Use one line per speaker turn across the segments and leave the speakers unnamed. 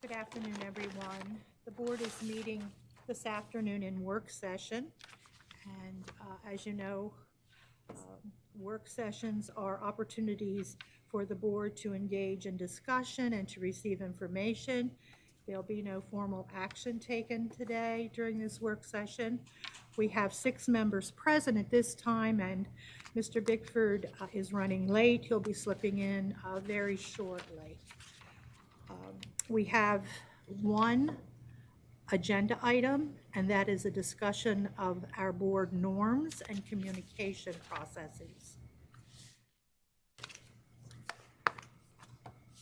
Good afternoon, everyone. The board is meeting this afternoon in work session. And as you know, work sessions are opportunities for the board to engage in discussion and to receive information. There'll be no formal action taken today during this work session. We have 6 members present at this time, and Mr. Bickford is running late. He'll be slipping in very shortly. We have one agenda item, and that is a discussion of our board norms and communication processes.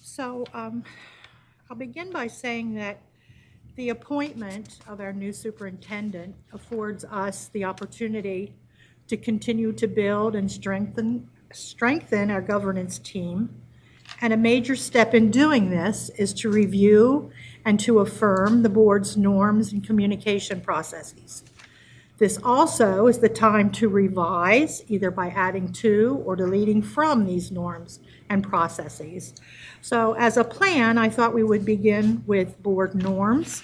So I'll begin by saying that the appointment of our new superintendent affords us the opportunity to continue to build and strengthen our governance team. And a major step in doing this is to review and to affirm the board's norms and communication processes. This also is the time to revise, either by adding to or deleting from these norms and processes. So as a plan, I thought we would begin with board norms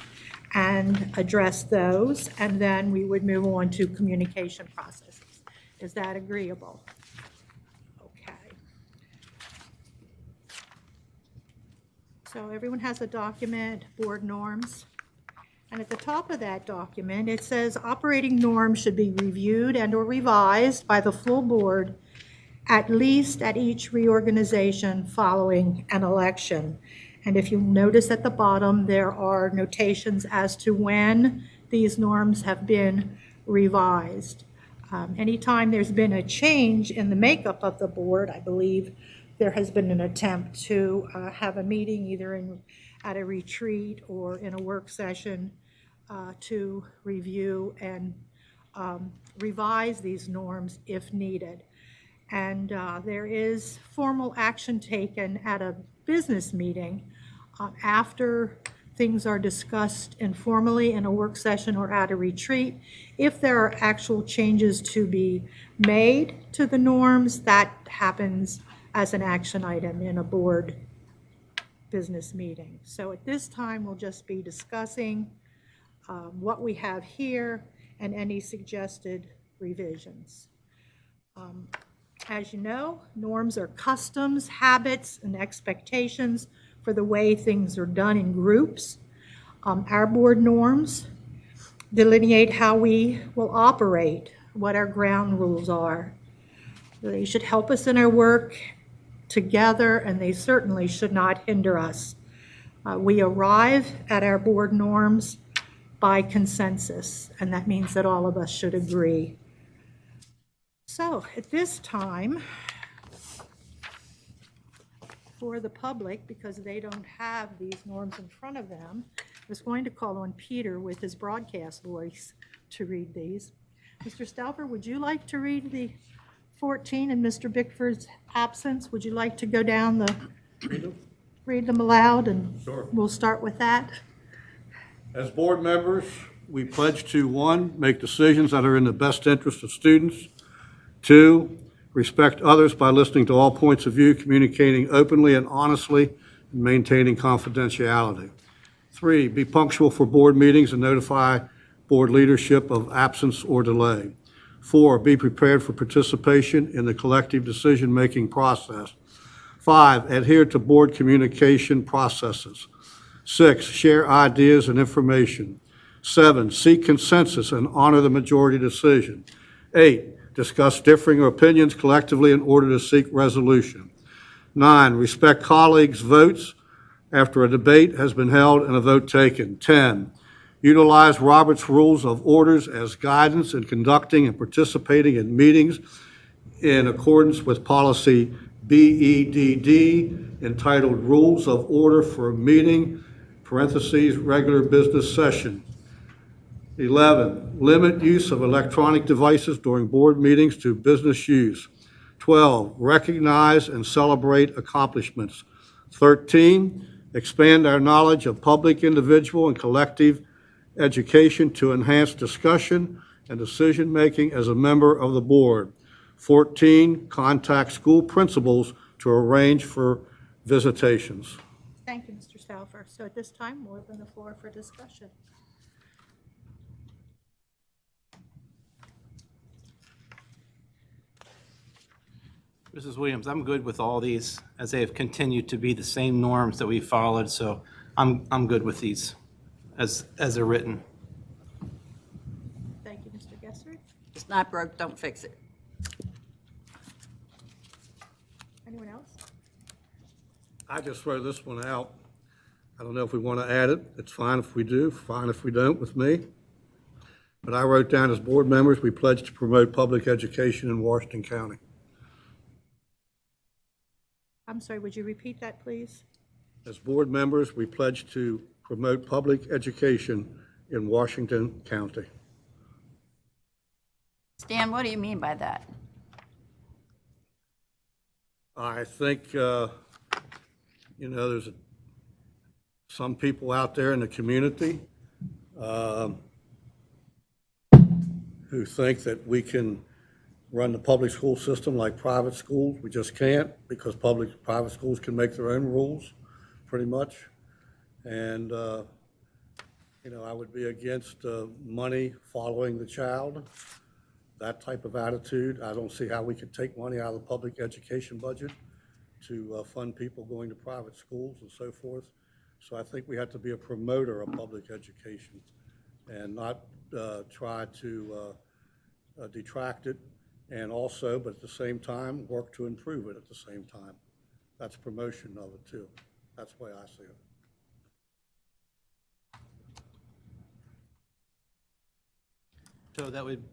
and address those, and then we would move on to communication processes. Is that agreeable? So everyone has a document, board norms, and at the top of that document, it says operating norms should be reviewed and or revised by the full board at least at each reorganization following an election. And if you notice at the bottom, there are notations as to when these norms have been revised. Anytime there's been a change in the makeup of the board, I believe there has been an attempt to have a meeting either at a retreat or in a work session to review and revise these norms if needed. And there is formal action taken at a business meeting after things are discussed informally in a work session or at a retreat. If there are actual changes to be made to the norms, that happens as an action item in a board business meeting. So at this time, we'll just be discussing what we have here and any suggested revisions. As you know, norms are customs, habits, and expectations for the way things are done in groups. Our board norms delineate how we will operate, what our ground rules are. They should help us in our work together, and they certainly should not hinder us. We arrive at our board norms by consensus, and that means that all of us should agree. So at this time, for the public, because they don't have these norms in front of them, I was going to call on Peter with his broadcast voice to read these. Mr. Stauffer, would you like to read the 14 in Mr. Bickford's absence? Would you like to go down read them aloud, and
Sure.
We'll start with that.
As board members, we pledge to 1, make decisions that are in the best interest of students. 2, respect others by listening to all points of view, communicating openly and honestly, and maintaining confidentiality. 3, be punctual for board meetings and notify board leadership of absence or delay. 4, be prepared for participation in the collective decision-making process. 5, adhere to board communication processes. 6, share ideas and information. 7, seek consensus and honor the majority decision. 8, discuss differing opinions collectively in order to seek resolution. 9, respect colleagues' votes after a debate has been held and a vote taken. 10, utilize Robert's Rules of Orders as guidance in conducting and participating in meetings in accordance with policy BEDD, entitled Rules of Order for a Meeting, parentheses, regular business session. 11, limit use of electronic devices during board meetings to business use. 12, recognize and celebrate accomplishments. 13, expand our knowledge of public, individual, and collective education to enhance discussion and decision-making as a member of the board. 14, contact school principals to arrange for visitations.
Thank you, Mr. Stauffer. So at this time, we'll open the floor for discussion.
Mrs. Williams, I'm good with all these as they have continued to be the same norms that we followed, so I'm good with these as they're written.
Thank you, Mr. Gesser.
It's not broke, don't fix it.
Anyone else?
I just throw this one out. I don't know if we want to add it. It's fine if we do, fine if we don't with me. But I wrote down as board members, we pledge to promote public education in Washington County.
I'm sorry, would you repeat that, please?
As board members, we pledge to promote public education in Washington County.
Stan, what do you mean by that?
I think, there's some people out there in the community who think that we can run the public school system like private schools. We just can't, because private schools can make their own rules, pretty much. And, I would be against money following the child, that type of attitude. I don't see how we could take money out of the public education budget to fund people going to private schools and so forth. So I think we have to be a promoter of public education and not try to detract it, and also, but at the same time, work to improve it at the same time. That's promotion of it too. That's the way I see it.
So that would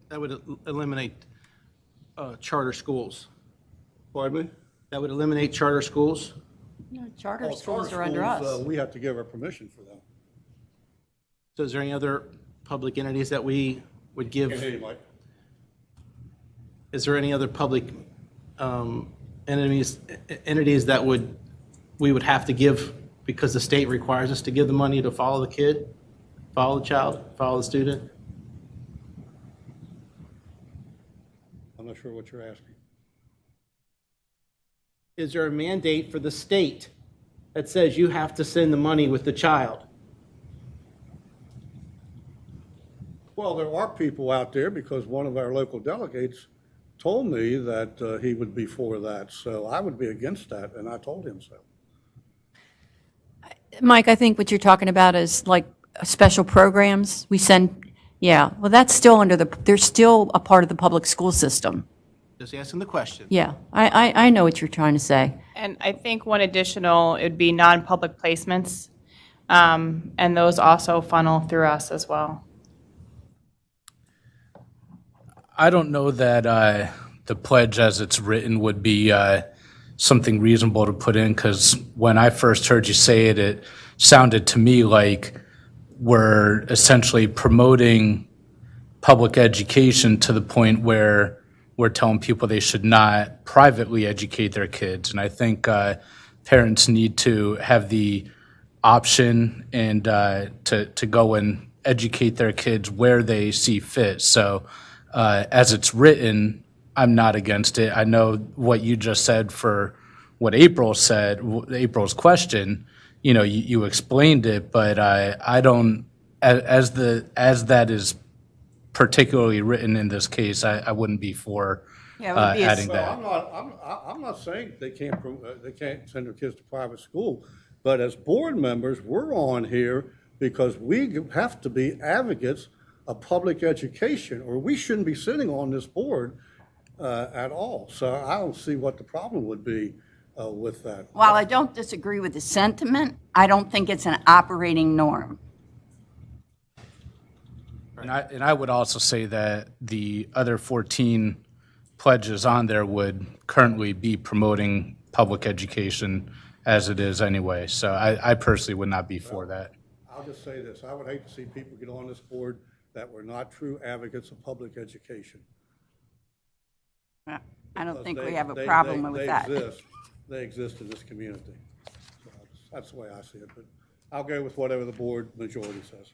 eliminate charter schools.
Pardon me?
That would eliminate charter schools?
No, charter
Well,
schools
charter
are under
schools,
us.
We have to give our permission for them.
So is there any other public entities that we would give?
Can't hear you, Mike.
Is there any other public entities that we would have to give because the state requires us to give the money to follow the kid, follow the child, follow the student?
I'm not sure what you're asking.
Is there a mandate for the state that says you have to send the money with the child?
Well, there are people out there, because one of our local delegates told me that he would be for that. So I would be against that, and I told him so.
Mike, I think what you're talking about is like special programs. We send, yeah, well, that's still they're still a part of the public school system.
Just asking the question.
Yeah, I know what you're trying to say.
And I think one additional, it would be non-public placements, and those also funnel through us as well.
I don't know that the pledge as it's written would be something reasonable to put in, because when I first heard you say it, it sounded to me like we're essentially promoting public education to the point where we're telling people they should not privately educate their kids. And I think parents need to have the option and to go and educate their kids where they see fit. So as it's written, I'm not against it. I know what you just said for what April said, April's question, you explained it, but I don't, as that is particularly written in this case, I wouldn't be for
Yeah, it would be a
adding
Well,
that.
I'm not saying they can't send their kids to private school, but as board members, we're on here because we have to be advocates of public education, or we shouldn't be sitting on this board at all. So I don't see what the problem would be with that.
While I don't disagree with the sentiment, I don't think it's an operating norm.
And I would also say that the other 14 pledges on there would currently be promoting public education as it is anyway. So I personally would not be for that.
I'll just say this, I would hate to see people get on this board that were not true advocates of public education.
I don't think
Because
we have a problem with that.
They exist in this community. So that's the way I see it, but I'll go with whatever the board majority says.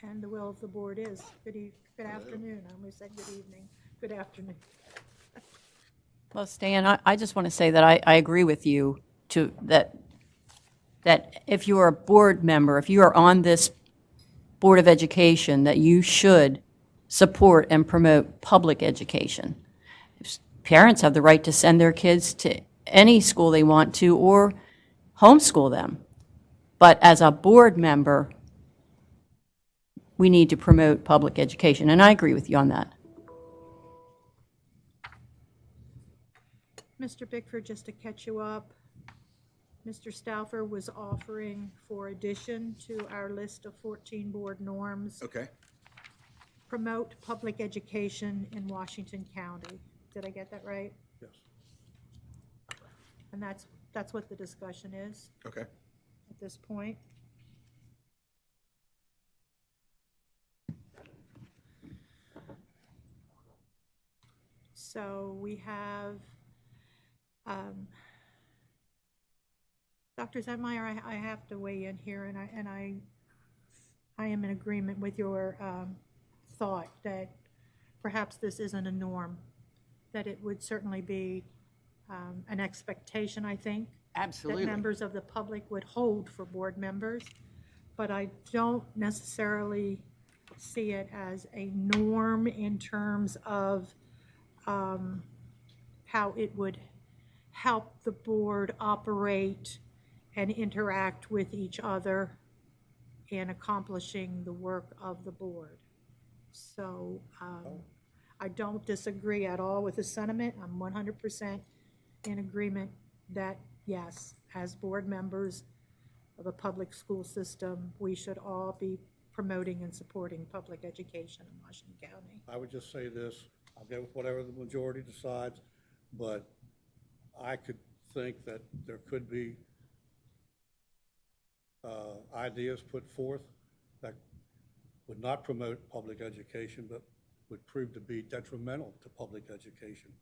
And the will of the board is. Good afternoon. I almost said good evening. Good afternoon.
Well, Stan, I just want to say that I agree with you that if you are a board member, if you are on this Board of Education, that you should support and promote public education. Parents have the right to send their kids to any school they want to or homeschool them. But as a board member, we need to promote public education, and I agree with you on that.
Mr. Bickford, just to catch you up, Mr. Stauffer was offering for addition to our list of 14 board norms,
Okay.
promote public education in Washington County. Did I get that right?
Yes.
And that's what the discussion is
Okay.
at this point. So we have, Dr. Zetmeyer, I have to weigh in here, and I am in agreement with your thought that perhaps this isn't a norm, that it would certainly be an expectation, I think,
Absolutely.
that members of the public would hold for board members, but I don't necessarily see it as a norm in terms of how it would help the board operate and interact with each other in accomplishing the work of the board. So I don't disagree at all with the sentiment. I'm 100% in agreement that, yes, as board members of a public school system, we should all be promoting and supporting public education in Washington County.
I would just say this, I'll go with whatever the majority decides, but I could think that there could be ideas put forth that would not promote public education, but would prove to be detrimental to public education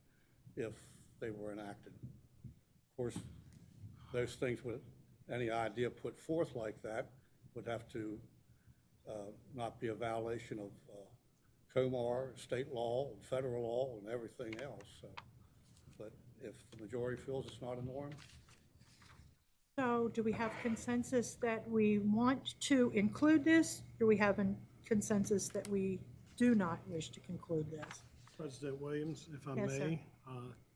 if they were enacted. Of course, those things would, any idea put forth like that would have to not be a violation of Comar, state law, and federal law, and everything else. So, but if the majority feels it's not a norm,
So do we have consensus that we want to include this? Do we have a consensus that we do not wish to conclude this?
President Williams, if I
Yes, sir.
may,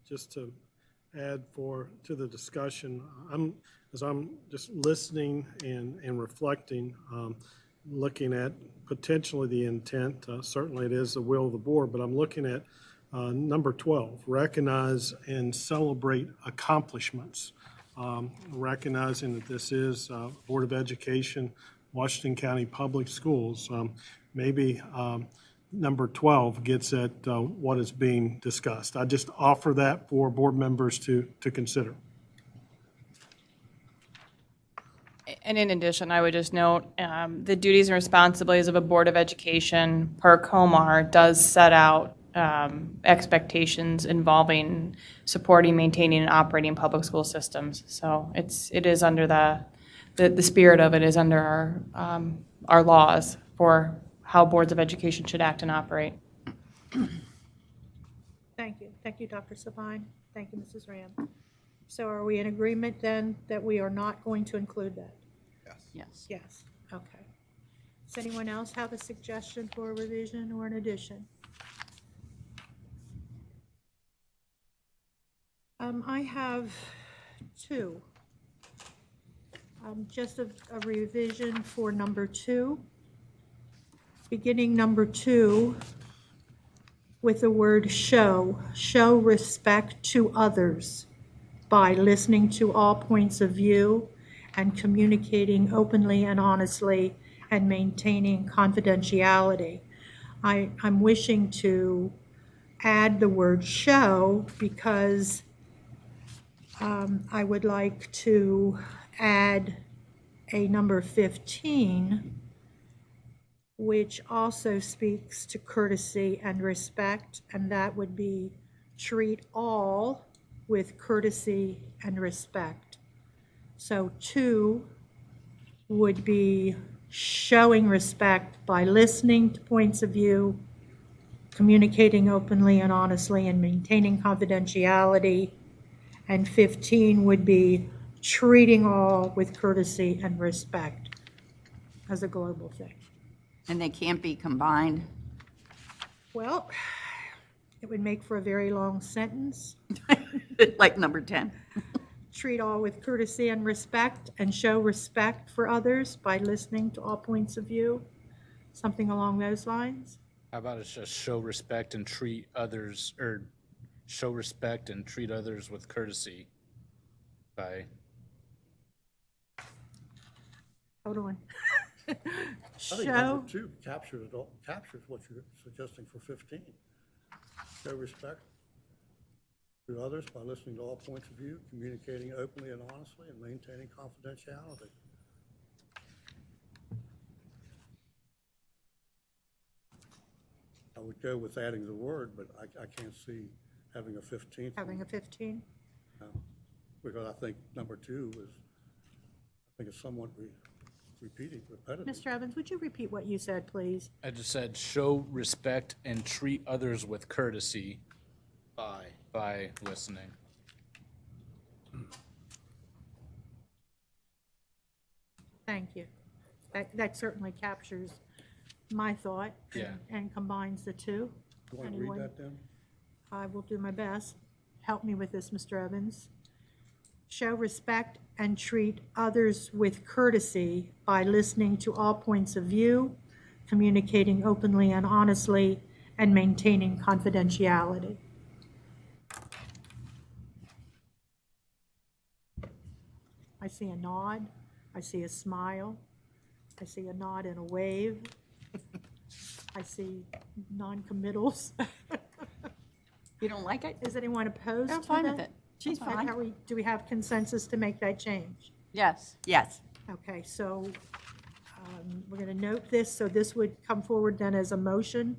just to add to the discussion, as I'm just listening and reflecting, looking at potentially the intent, certainly it is the will of the board, but I'm looking at number 12, recognize and celebrate accomplishments. Recognizing that this is Board of Education, Washington County Public Schools, maybe number 12 gets at what is being discussed. I just offer that for board members to consider.
And in addition, I would just note, the duties and responsibilities of a Board of Education per Comar does set out expectations involving supporting, maintaining, and operating public school systems. So it is under the spirit of it is under our laws for how boards of education should act and operate.
Thank you. Thank you, Dr. Sabine. Thank you, Mrs. Ram. So are we in agreement then that we are not going to include that?
Yes.
Yes, okay. Does anyone else have a suggestion for a revision or an addition? I have two. Just a revision for number 2. Beginning number 2 with the word show respect to others by listening to all points of view and communicating openly and honestly and maintaining confidentiality. I'm wishing to add the word show because I would like to add a number 15, which also speaks to courtesy and respect, and that would be treat all with courtesy and respect. So 2 would be showing respect by listening to points of view, communicating openly and honestly and maintaining confidentiality. And 15 would be treating all with courtesy and respect as a global thing.
And they can't be combined?
Well, it would make for a very long sentence.
Like number 10?
Treat all with courtesy and respect, and show respect for others by listening to all points of view. Something along those lines.
How about it's just show respect and treat others, or show respect and treat others with courtesy by,
Hold on.
I think
Show,
number 2 captures it all, captures what you're suggesting for 15. Show respect to others by listening to all points of view, communicating openly and honestly, and maintaining confidentiality. I would go with adding the word, but I can't see having a 15th.
having a 15.
Because I think number 2 is, I think it's somewhat repeating, repetitive.
Mr. Evans, would you repeat what you said, please?
I just said show respect and treat others with courtesy by listening.
Thank you. That certainly captures my thought
Yeah.
and combines the two.
You want to
Anyone?
read that then?
I will do my best. Help me with this, Mr. Evans. Show respect and treat others with courtesy by listening to all points of view, communicating openly and honestly, and maintaining confidentiality. I see a nod. I see a smile. I see a nod and a wave. I see non-committals.
You don't like it?
Is anyone opposed to that?
I'm fine with it.
She's
Are
fine.
do we have consensus to make that change?
Yes.
Yes.
Okay, so we're going to note this, so this would come forward then as a motion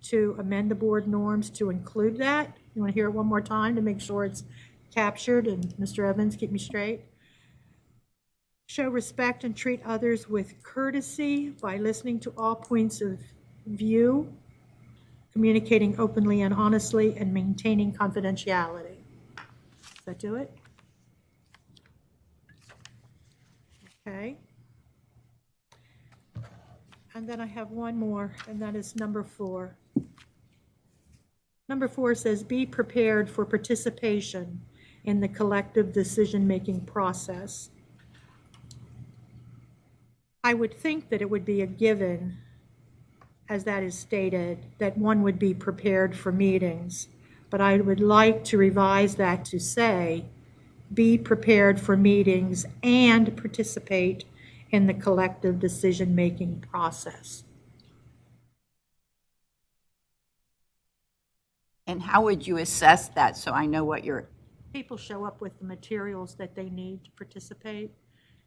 to amend the board norms to include that. You want to hear it one more time to make sure it's captured? And Mr. Evans, keep me straight. Show respect and treat others with courtesy by listening to all points of view, communicating openly and honestly, and maintaining confidentiality. Does that do it? Okay. And then I have one more, and that is number 4. Number 4 says, be prepared for participation in the collective decision-making process. I would think that it would be a given, as that is stated, that one would be prepared for meetings, but I would like to revise that to say, be prepared for meetings and participate in the collective decision-making process.
And how would you assess that, so I know what you're,
People show up with the materials that they need to participate.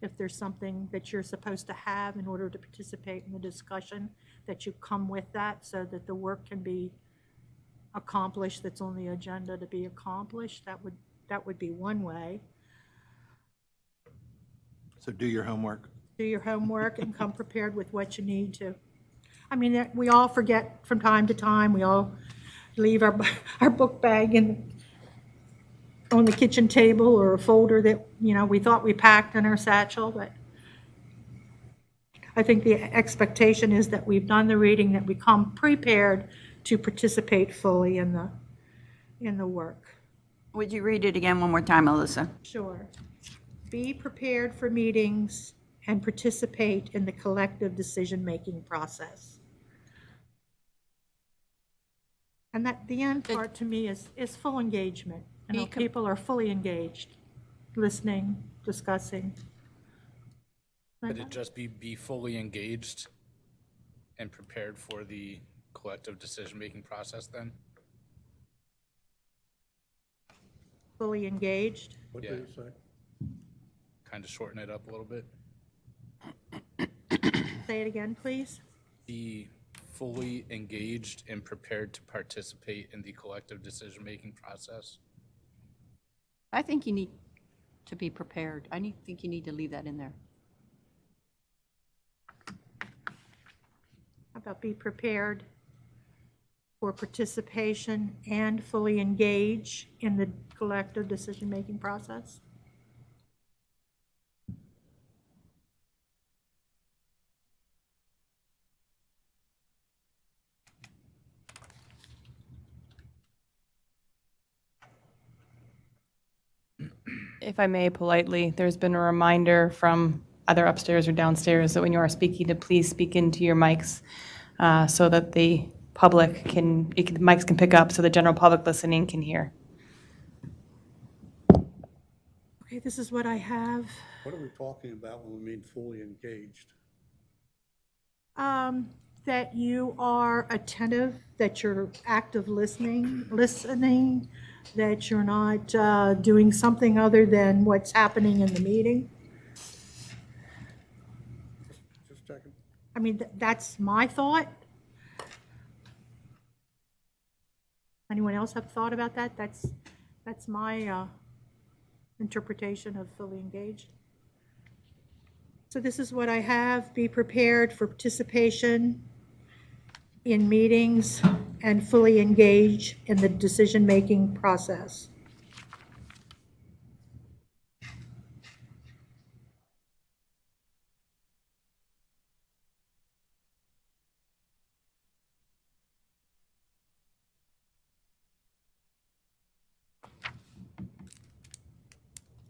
If there's something that you're supposed to have in order to participate in the discussion, that you come with that so that the work can be accomplished that's on the agenda to be accomplished. That would be one way.
So do your homework.
Do your homework and come prepared with what you need to. I mean, we all forget from time to time. We all leave our book bag on the kitchen table, or a folder that, we thought we packed in our satchel, but I think the expectation is that we've done the reading, that we come prepared to participate fully in the work.
would you read it again one more time, Alyssa?
Sure. Be prepared for meetings and participate in the collective decision-making process. And that, the end part to me is full engagement. People are fully engaged, listening, discussing.
Could it just be fully engaged and prepared for the collective decision-making process then?
Fully engaged.
What
Yeah.
did it say?
Kind of shorten it up a little bit.
Say it again, please.
Be fully engaged and prepared to participate in the collective decision-making process.
I think you need to be prepared. Think you need to leave that in there.
How about be prepared for participation and fully engage in the collective decision-making process.
If I may politely, there's been a reminder from either upstairs or downstairs that when you are speaking, to please speak into your mics so that the public the mics can pick up so the general public listening can hear.
Okay, this is what I have.
What are we talking about when we mean fully engaged?
That you are attentive, that you're active listening, that you're not doing something other than what's happening in the meeting.
Just checking.
I mean, that's my thought. Anyone else have thought about that? That's my interpretation of fully engaged. So this is what I have. Be prepared for participation in meetings and fully engage in the decision-making process.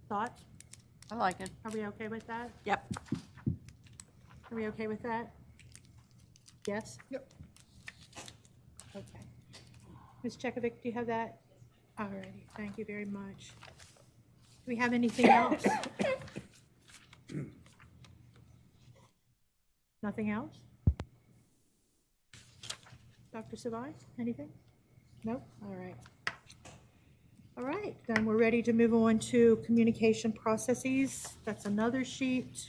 Thoughts?
I like it.
Are we okay with that?
Yep.
Are we okay with that? Yes? Yep. Okay. Ms. Chekovic, do you have that? All righty, thank you very much. Do we have anything else? Nothing else? Dr. Savai, anything? Nope, all right. All right, then we're ready to move on to communication processes. That's another sheet.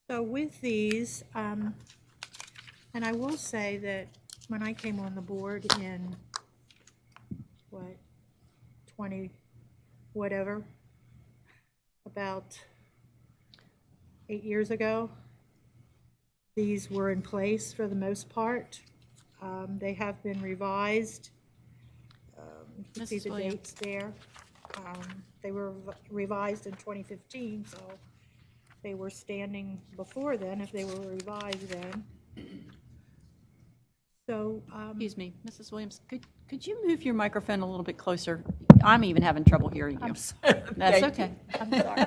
So with these, and I will say that when I came on the board in, 20, whatever, about 8 years ago, these were in place for the most part. They have been revised. You can see
Mrs.
the
Williams.
dates there. They were revised in 2015, so they were standing before then if they were revised then. So,
Excuse me, Mrs. Williams, could you move your microphone a little bit closer? I'm even having trouble hearing you.
I'm sorry.
That's okay.
I'm sorry.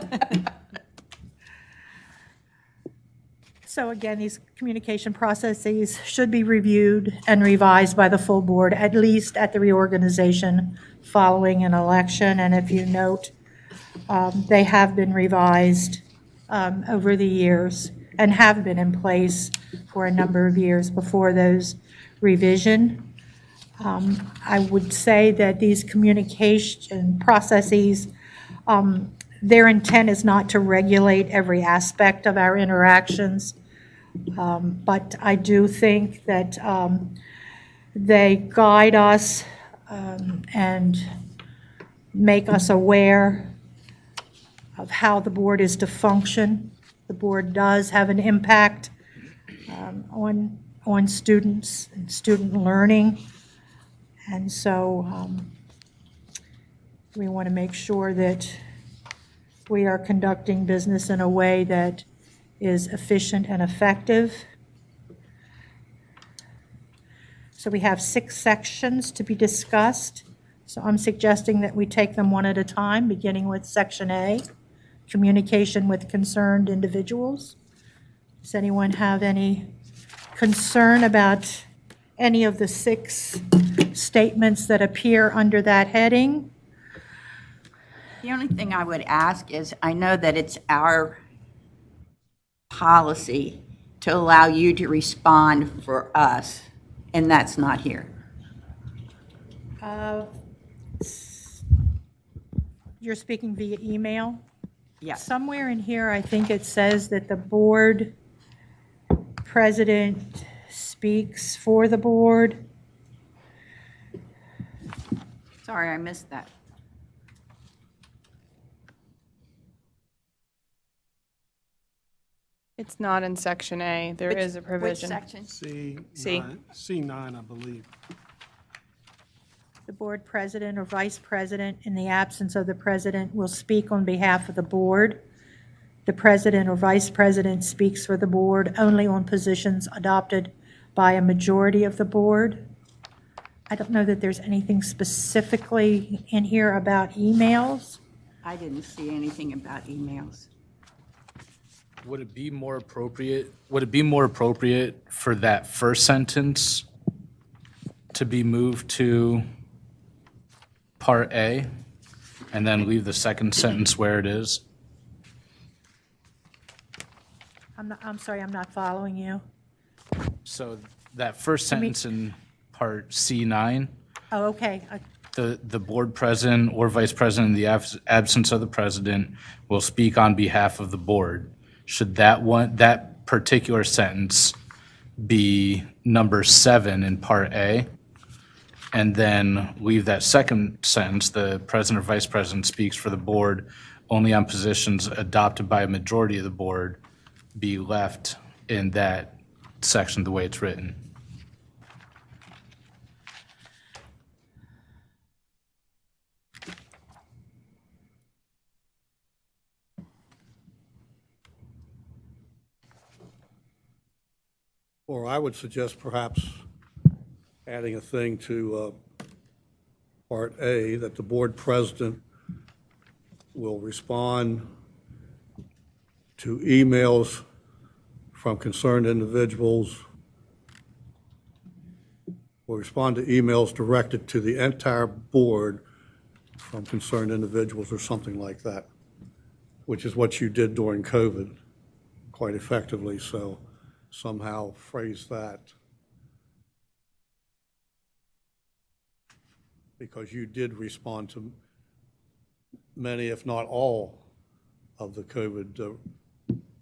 So again, these communication processes should be reviewed and revised by the full board, at least at the reorganization following an election. And if you note, they have been revised over the years and have been in place for a number of years before those revision. I would say that these communication processes, their intent is not to regulate every aspect of our interactions, but I do think that they guide us and make us aware of how the board is to function. The board does have an impact on students and student learning. And so we want to make sure that we are conducting business in a way that is efficient and effective. So we have 6 sections to be discussed. So I'm suggesting that we take them one at a time, beginning with Section A, communication with concerned individuals. Does anyone have any concern about any of the 6 statements that appear under that heading?
The only thing I would ask is, I know that it's our policy to allow you to respond for us, and that's not here.
You're speaking via email?
Yes.
Somewhere in here, I think it says that the board president speaks for the board.
Sorry, I missed that.
It's not in section A. There is a
Which
provision.
section?
C9, I believe.
The board president or vice president, in the absence of the president, will speak on behalf of the board. The president or vice president speaks for the board only on positions adopted by a majority of the board. I don't know that there's anything specifically in here about emails.
I didn't see anything about emails.
Would it be more appropriate for that first sentence to be moved to Part A and then leave the second sentence where it is?
I'm sorry, I'm not following you.
So that first sentence in Part C9,
Oh, okay.
the board president or vice president in the absence of the president will speak on behalf of the board. Should that particular sentence be number 7 in Part A? And then leave that second sentence, the president or vice president speaks for the board only on positions adopted by a majority of the board, be left in that section the way it's written?
Or I would suggest perhaps adding a thing to Part A, that the board president will respond to emails from concerned individuals, will respond to emails directed to the entire board from concerned individuals or something like that, which is what you did during COVID quite effectively, so somehow phrase that. Because you did respond to many, if not all, of the COVID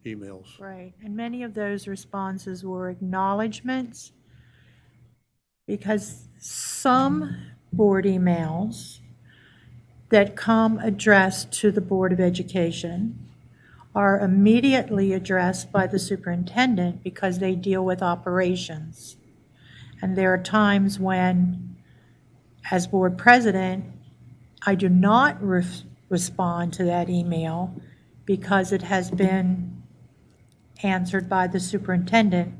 emails.
Right, and many of those responses were acknowledgements, because some board emails that come addressed to the Board of Education are immediately addressed by the superintendent because they deal with operations. And there are times when, as board president, I do not respond to that email because it has been answered by the superintendent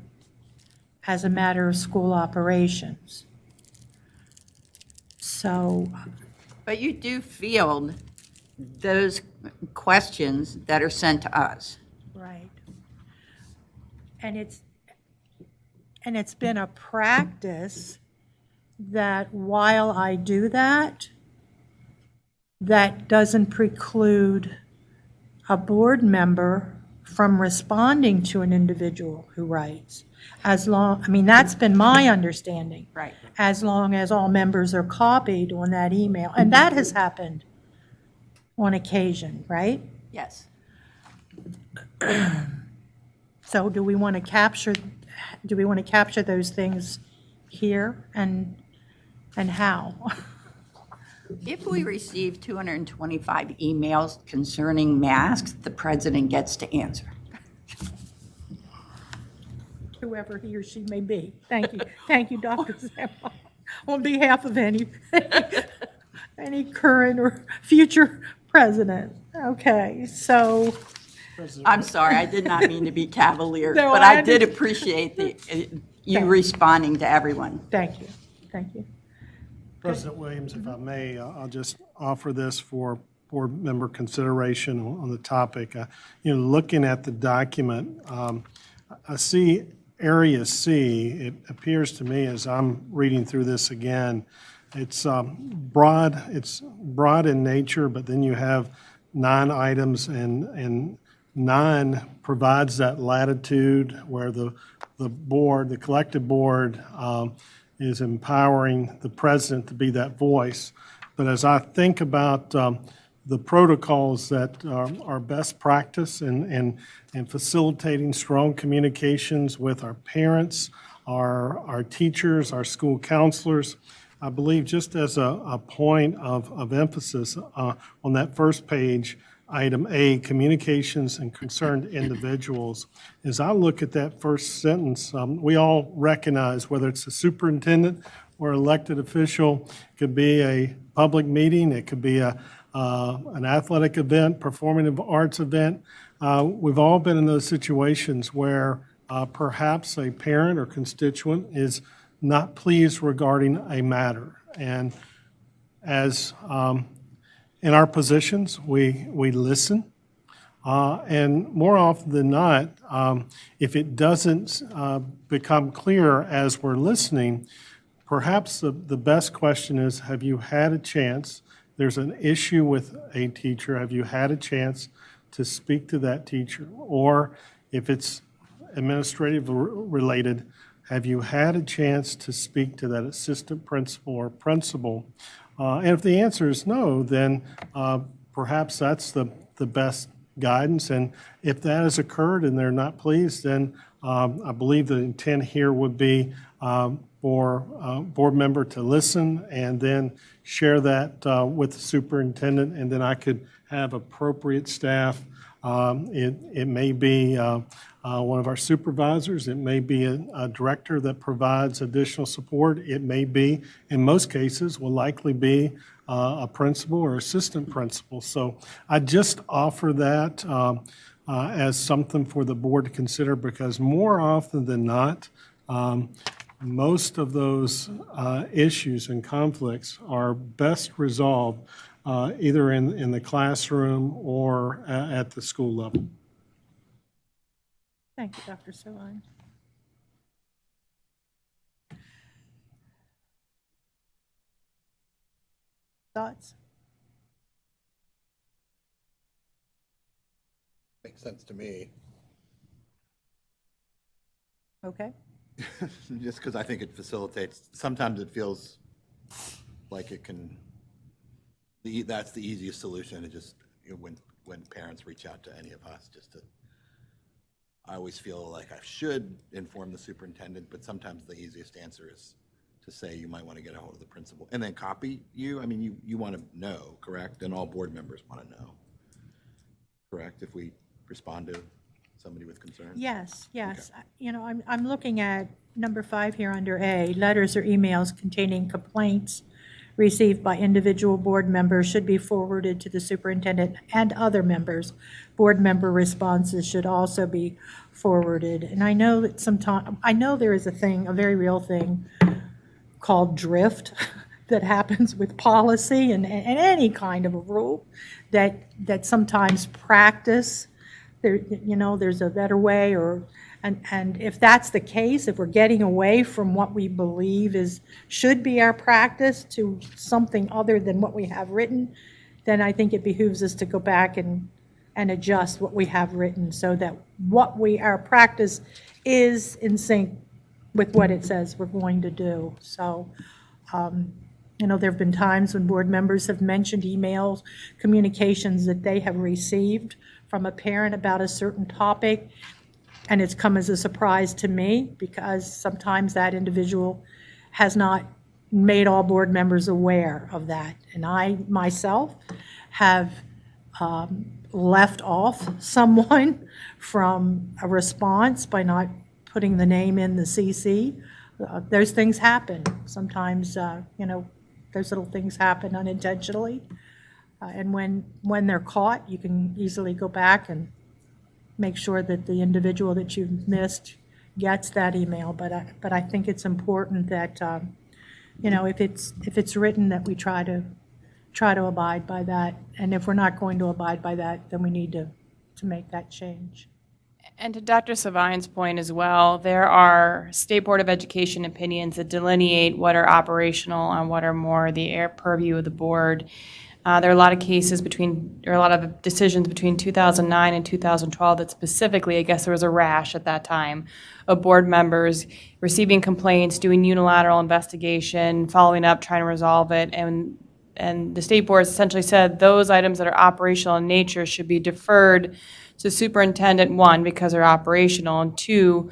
as a matter of school operations. So,
But you do field those questions that are sent to us.
right. And it's been a practice that while I do that, that doesn't preclude a board member from responding to an individual who writes. As long, I mean, that's been my understanding.
Right.
As long as all members are copied on that email. And that has happened on occasion, right?
Yes.
So do we want to capture those things here, and how?
If we receive 225 emails concerning masks, the president gets to answer.
Whoever he or she may be. Thank you, Dr. Zampa, on behalf of any current or future president. Okay, so,
I'm sorry, I did not mean to be cavalier,
No,
but
I
I did appreciate you responding to everyone.
thank you.
President Williams, if I may, I'll just offer this for board member consideration on the topic. Looking at the document, I see Area C. It appears to me, as I'm reading through this again, it's broad in nature, but then you have 9 items, and 9 provides that latitude where the board, the collective board, is empowering the president to be that voice. But as I think about the protocols that are best practice in facilitating strong communications with our parents, our teachers, our school counselors, I believe just as a point of emphasis on that first page, item A, communications and concerned individuals, as I look at that first sentence, we all recognize whether it's a superintendent or elected official, it could be a public meeting, it could be an athletic event, performing arts event. We've all been in those situations where perhaps a parent or constituent is not pleased regarding a matter. And as in our positions, we listen. And more often than not, if it doesn't become clear as we're listening, perhaps the best question is, have you had a chance, there's an issue with a teacher, have you had a chance to speak to that teacher? Or if it's administrative related, have you had a chance to speak to that assistant principal or principal? And if the answer is no, then perhaps that's the best guidance. And if that has occurred and they're not pleased, then I believe the intent here would be for a board member to listen and then share that with the superintendent, and then I could have appropriate staff. It may be one of our supervisors. It may be a director that provides additional support. It may be, in most cases, will likely be a principal or assistant principal. So I just offer that as something for the board to consider, because more often than not, most of those issues and conflicts are best resolved either in the classroom or at the school level.
Thank you, Dr. Sirline. Thoughts?
Makes sense to me,
Okay.
just because I think it facilitates, sometimes it feels like it can, that's the easiest solution. It just, when parents reach out to any of us, just to, I always feel like I should inform the superintendent, but sometimes the easiest answer is to say you might want to get a hold of the principal and then copy you. I mean, you want to know, correct? And all board members want to know, correct? If we respond to somebody with concerns?
Yes, yes. You know, I'm looking at number 5 here under A, letters or emails containing complaints received by individual board members should be forwarded to the superintendent and other members. Board member responses should also be forwarded. And I know that I know there is a thing, a very real thing called drift that happens with policy and any kind of a rule that sometimes practice. There, you know, there's a better way, and if that's the case, if we're getting away from what we believe should be our practice to something other than what we have written, then I think it behooves us to go back and adjust what we have written so that our practice is in sync with what it says we're going to do. So, you know, there have been times when board members have mentioned emails, communications that they have received from a parent about a certain topic, and it's come as a surprise to me because sometimes that individual has not made all board members aware of that. And I myself have left off someone from a response by not putting the name in the CC. Those things happen. Sometimes, you know, those little things happen unintentionally. And when they're caught, you can easily go back and make sure that the individual that you've missed gets that email. But I think it's important that, you know, if it's written, that we try to abide by that. And if we're not going to abide by that, then we need to make that change.
And to Dr. Savine's point as well, there are State Board of Education opinions that delineate what are operational and what are more the purview of the board. There are a lot of cases a lot of decisions between 2009 and 2012 that specifically, I guess there was a rash at that time, of board members receiving complaints, doing unilateral investigation, following up, trying to resolve it, and the state boards essentially said those items that are operational in nature should be deferred to superintendent, 1, because they're operational, and 2,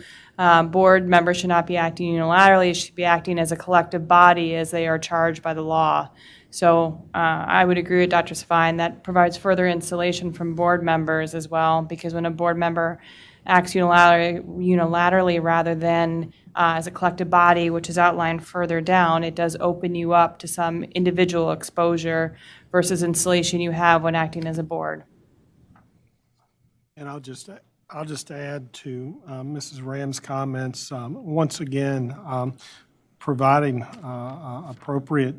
board members should not be acting unilaterally, should be acting as a collective body as they are charged by the law So I would agree with Dr. Svine, that provides further insulation from board members as well, because when a board member acts unilaterally rather than as a collective body, which is outlined further down, it does open you up to some individual exposure versus insulation you have when acting as a board.
And I'll just add to Mrs. Ram's comments, once again, providing appropriate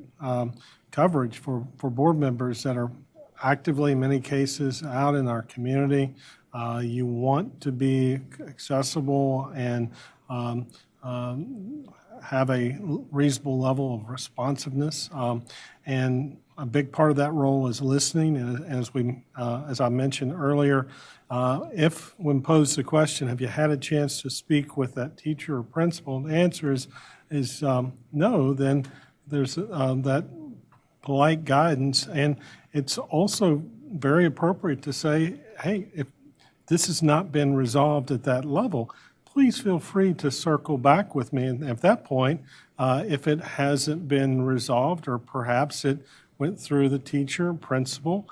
coverage for board members that are actively, in many cases, out in our community. You want to be accessible and have a reasonable level of responsiveness. And a big part of that role is listening. And as I mentioned earlier, if when posed the question, have you had a chance to speak with that teacher or principal, the answer is no, then there's that polite guidance. And it's also very appropriate to say, hey, if this has not been resolved at that level, please feel free to circle back with me. And at that point, if it hasn't been resolved, or perhaps it went through the teacher, principal,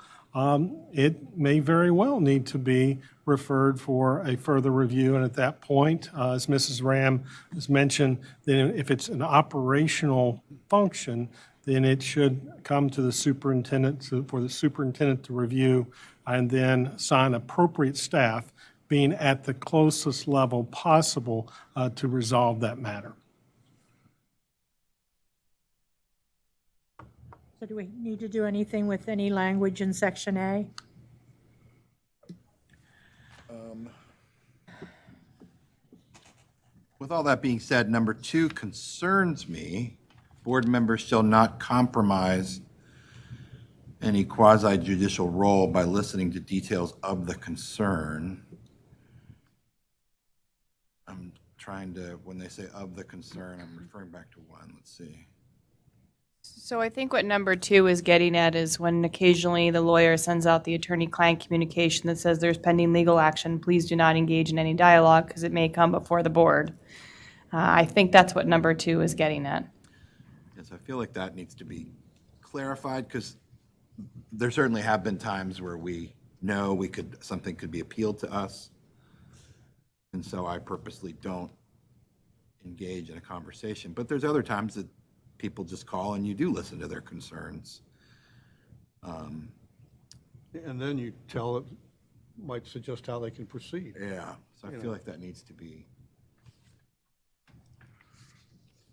it may very well need to be referred for a further review. And at that point, as Mrs. Ram has mentioned, then if it's an operational function, then it should come to the superintendent for the superintendent to review and then assign appropriate staff being at the closest level possible to resolve that matter.
So do we need to do anything with any language in section A?
With all that being said, number 2 concerns me. Board members shall not compromise any quasi-judicial role by listening to details of the concern. I'm trying to, when they say of the concern, I'm referring back to 1. Let's see.
So I think what number 2 is getting at is when occasionally the lawyer sends out the attorney-client communication that says there's pending legal action, please do not engage in any dialogue because it may come before the board. I think that's what number 2 is getting at.
Yes, I feel like that needs to be clarified, because there certainly have been times where we know something could be appealed to us. And so I purposely don't engage in a conversation. But there's other times that people just call and you do listen to their concerns.
And then you tell it, might suggest how they can proceed.
Yeah, so I feel like that needs to be.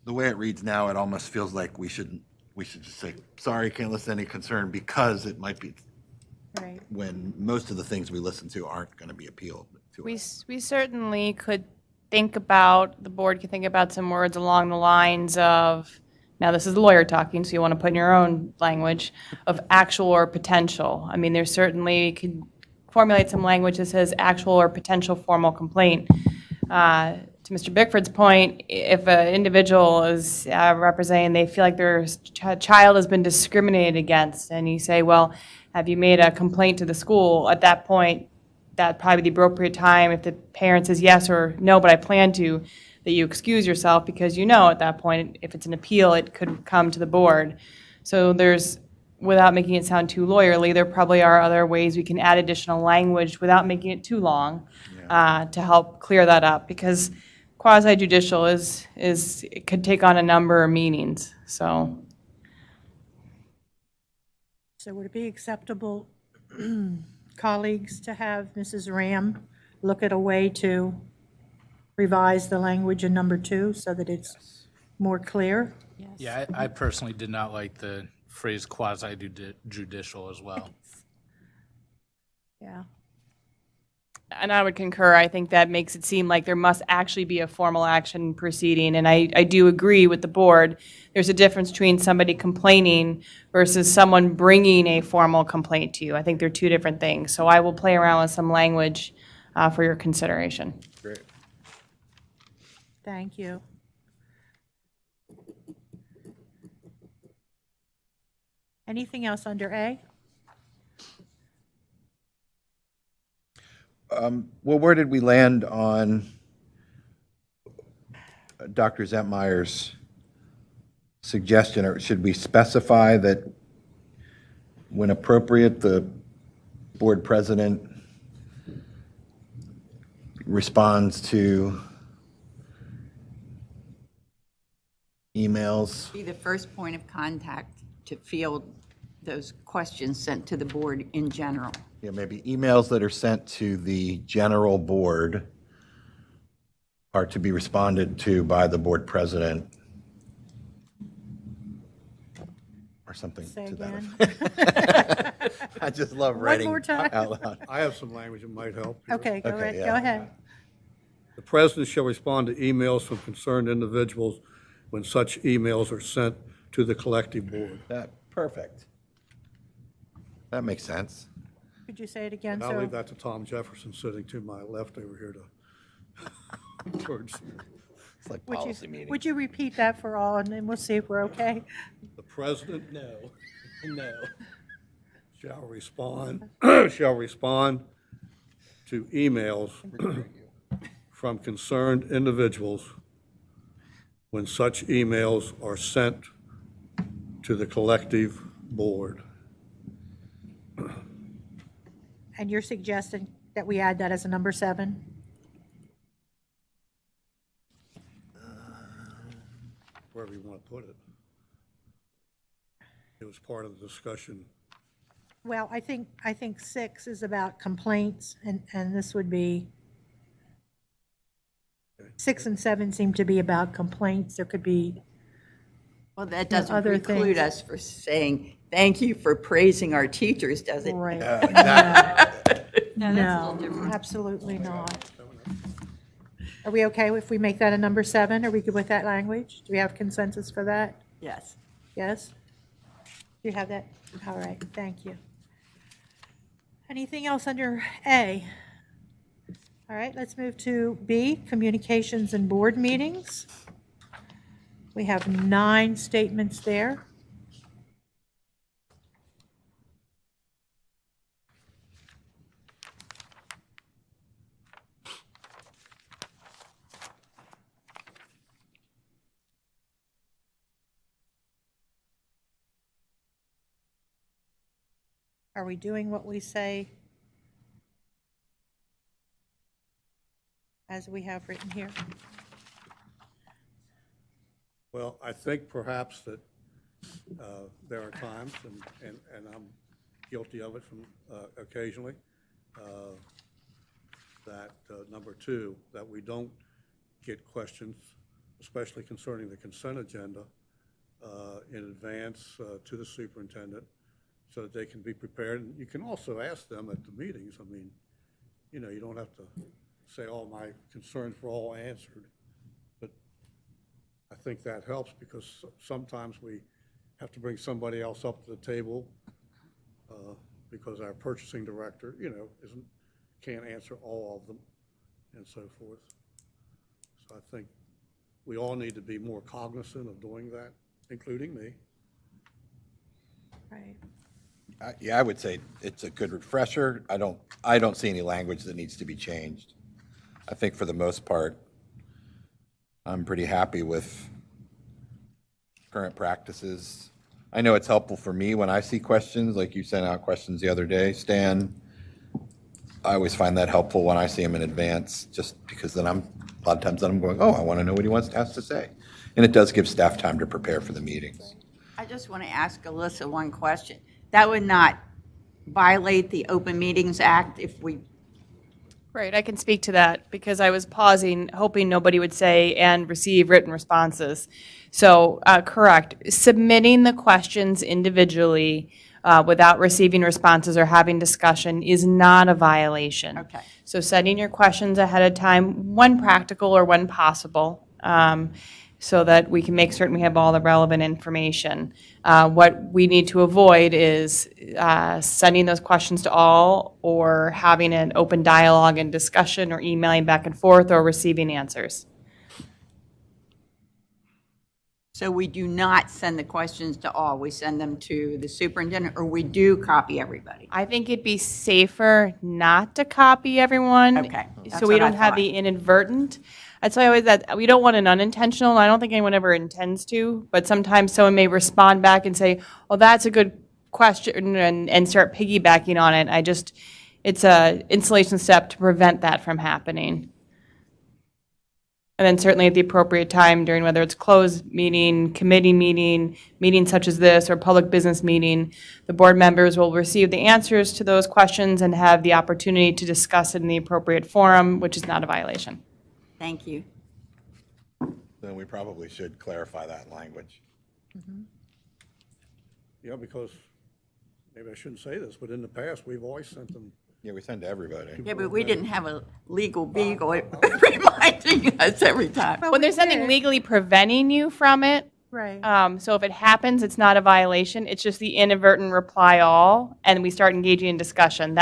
The way it reads now, it almost feels like we should just say, sorry, can't listen to any concern, because it might be,
Right.
when most of the things we listen to aren't going to be appealed to us.
We certainly could think about, the board could think about some words along the lines of, now this is the lawyer talking, so you want to put in your own language, of actual or potential. I mean, there's certainly, could formulate some language that says actual or potential formal complaint. To Mr. Bickford's point, if an individual is representing, they feel like their child has been discriminated against, and you say, well, have you made a complaint to the school? At that point, that'd probably be the appropriate time, if the parent says yes or no, but I plan to, that you excuse yourself, because you know at that point, if it's an appeal, it could come to the board. So there's, without making it sound too lawyerly, there probably are other ways we can add additional language without making it too long to help clear that up, because quasi-judicial it could take on a number of meanings, so.
So would it be acceptable, colleagues, to have Mrs. Ram look at a way to revise the language in number 2 so that it's more clear?
Yeah, I personally did not like the phrase quasi-judicial as well.
Yeah.
And I would concur. I think that makes it seem like there must actually be a formal action proceeding. And I do agree with the board. There's a difference between somebody complaining versus someone bringing a formal complaint to you. I think they're two different things. So I will play around with some language for your consideration.
Great.
Thank you. Anything else under A?
Well, where did we land on Dr. Zentmeyer's suggestion? Or should we specify that when appropriate, the board president responds to emails.
Be the first point of contact to field those questions sent to the board in general.
Yeah, maybe emails that are sent to the general board are to be responded to by the board president. Or something
Say
to that
again.
effect. I just love
One
writing
more time.
out loud.
I have some language that might help here.
Okay, go
Okay,
right,
yeah.
go ahead.
The president shall respond to emails from concerned individuals when such emails are sent to the collective board.
Perfect. That makes sense.
Could you say it again?
I'll leave
So,
that to Tom Jefferson sitting to my left over here to encourage me.
It's like
would
policy
you,
meeting.
would you repeat that for all, and then we'll see if we're okay?
The president
No, no.
shall respond, shall respond to emails from concerned individuals when such emails are sent to the collective board.
And you're suggesting that we add that as a number 7?
Wherever you want to put it. It was part of the discussion.
Well, I think 6 is about complaints, and this would be, 6 and 7 seem to be about complaints. There could be,
Well, that doesn't
other
preclude
things.
us for saying, thank you for praising our teachers, does it?
right,
No,
no, absolutely not. Are we okay if we make that a number 7? Are we good with that language? Do we have consensus for that?
Yes.
Yes? Do you have that? All right, thank you. Anything else under A? All right, let's move to B, communications and board meetings. We have 9 statements there. Are we doing what we say as we have written here?
Well, I think perhaps that there are times, and I'm guilty of it from occasionally, that number 2, that we don't get questions, especially concerning the consent agenda, in advance to the superintendent so that they can be prepared. And you can also ask them at the meetings. I mean, you know, you don't have to say all my concerns were all answered. But I think that helps because sometimes we have to bring somebody else up to the table because our purchasing director, you know, can't answer all of them and so forth. So I think we all need to be more cognizant of doing that, including me.
Right.
Yeah, I would say it's a good refresher. I don't see any language that needs to be changed. I think for the most part, I'm pretty happy with current practices. I know it's helpful for me when I see questions, like you sent out questions the other day, Stan. I always find that helpful when I see them in advance, just because then a lot of times I'm going, oh, I want to know what he has to say. And it does give staff time to prepare for the meetings.
I just want to ask Alyssa one question. That would not violate the Open Meetings Act if we,
Right, I can speak to that because I was pausing, hoping nobody would say and receive written responses. So, correct, submitting the questions individually without receiving responses or having discussion is not a violation.
Okay.
So setting your questions ahead of time, when practical or when possible, so that we can make certain we have all the relevant information. What we need to avoid is sending those questions to all or having an open dialogue and discussion or emailing back and forth or receiving answers.
so we do not send the questions to all. We send them to the superintendent, or we do copy everybody.
I think it'd be safer not to copy everyone.
Okay, that's
So we
what I
don't have
thought.
the inadvertent. That's why I always, that, we don't want an unintentional, and I don't think anyone ever intends to, but sometimes someone may respond back and say, oh, that's a good question and start piggybacking on it. It's a installation step to prevent that from happening. And then certainly at the appropriate time during whether it's closed meeting, committee meeting, meeting such as this, or public business meeting, the board members will receive the answers to those questions and have the opportunity to discuss it in the appropriate forum, which is not a violation.
Thank you.
Then we probably should clarify that language.
Yeah, because, maybe I shouldn't say this, but in the past, we've always sent them.
Yeah, we send to everybody.
Yeah, but we didn't have a legal beagle reminding us every time.
When there's something legally preventing you from it,
Right.
so if it happens, it's not a violation. It's just the inadvertent reply all, and we start engaging in discussion.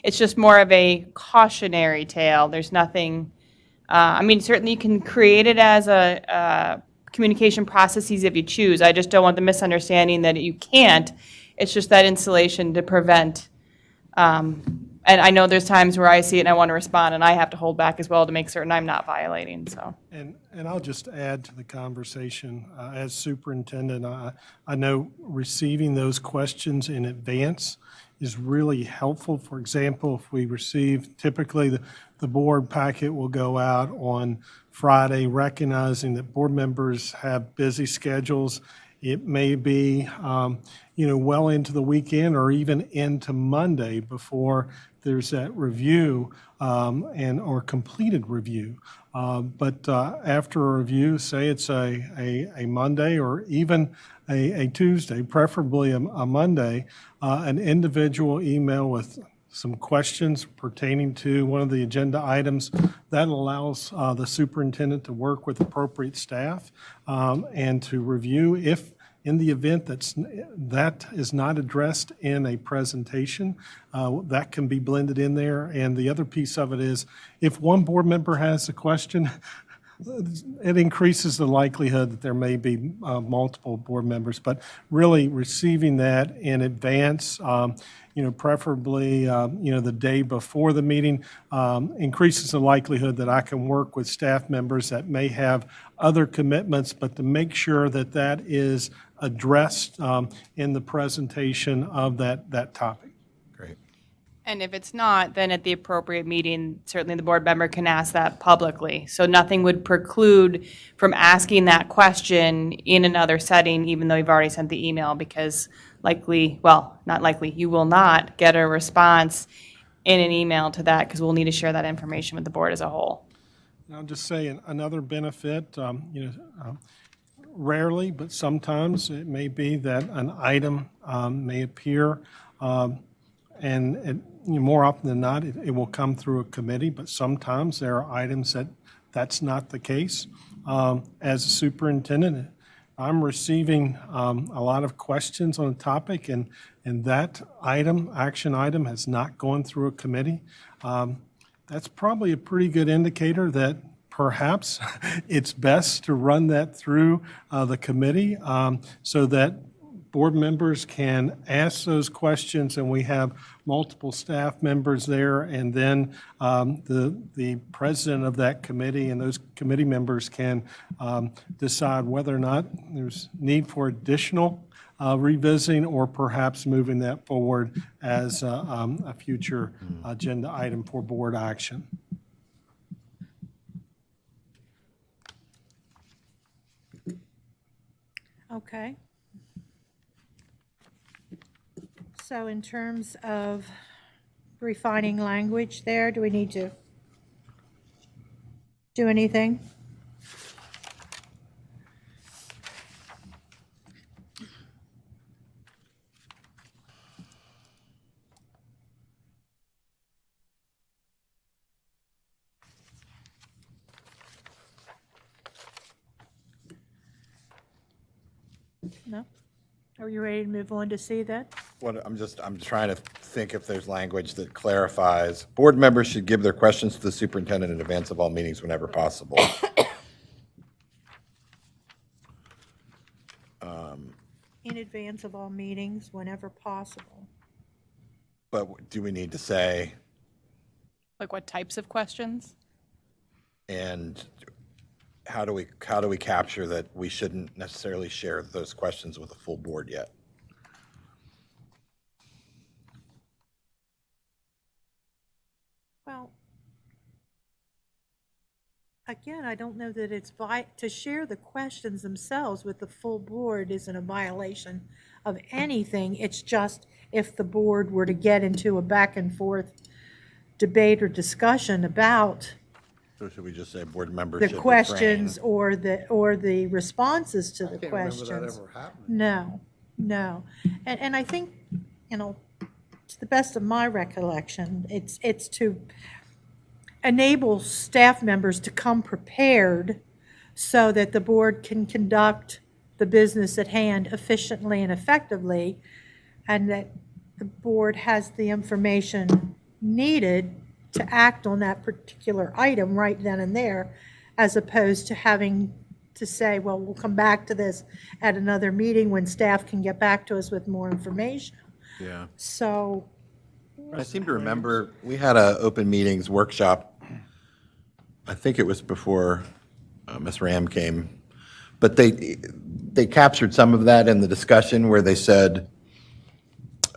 It's just more of a cautionary tale. There's nothing, I mean, certainly you can create it as a communication processes if you choose. I just don't want the misunderstanding that you can't. It's just that installation to prevent. And I know there's times where I see it and I want to respond, and I have to hold back as well to make certain I'm not violating, so.
And I'll just add to the conversation, as superintendent, I know receiving those questions in advance is really helpful. For example, if we receive, typically the board packet will go out on Friday, recognizing that board members have busy schedules. It may be, well into the weekend or even into Monday before there's that review or completed review. But after a review, say it's a Monday or even a Tuesday, preferably a Monday, an individual email with some questions pertaining to one of the agenda items, that allows the superintendent to work with appropriate staff and to review if in the event that is not addressed in a presentation, that can be blended in there. And the other piece of it is, if one board member has a question, it increases the likelihood that there may be multiple board members. But really receiving that in advance, preferably, the day before the meeting, increases the likelihood that I can work with staff members that may have other commitments, but to make sure that that is addressed in the presentation of that topic.
Great.
And if it's not, then at the appropriate meeting, certainly the board member can ask that publicly. So nothing would preclude from asking that question in another setting, even though you've already sent the email, because not likely, you will not get a response in an email to that, because we'll need to share that information with the board as a whole.
And I'll just say another benefit, rarely, but sometimes it may be that an item may appear, and more often than not, it will come through a committee, but sometimes there are items that's not the case. As a superintendent, I'm receiving a lot of questions on a topic, and that action item, has not gone through a committee. That's probably a pretty good indicator that perhaps it's best to run that through the committee so that board members can ask those questions, and we have multiple staff members there, and then the president of that committee and those committee members can decide whether or not there's need for additional revisiting or perhaps moving that forward as a future agenda item for board action.
Okay. So in terms of refining language there, do we need to do anything? No? Are you ready to move on to C then?
I'm trying to think if there's language that clarifies. Board members should give their questions to the superintendent in advance of all meetings whenever possible.
In advance of all meetings, whenever possible.
But do we need to say,
Like what types of questions?
and how do we capture that we shouldn't necessarily share those questions with the full board yet?
Well, again, I don't know that it's to share the questions themselves with the full board isn't a violation of anything. It's just if the board were to get into a back and forth debate or discussion about
So should we just say board members
the
should refrain?
questions or the responses to the
Can't remember that
questions.
ever happening.
No, no. And I think, to the best of my recollection, it's to enable staff members to come prepared so that the board can conduct the business at hand efficiently and effectively, and that the board has the information needed to act on that particular item right then and there, as opposed to having to say, well, we'll come back to this at another meeting when staff can get back to us with more information.
Yeah.
So,
I seem to remember, we had a open meetings workshop, I think it was before Ms. Ram came, but they captured some of that in the discussion where they said,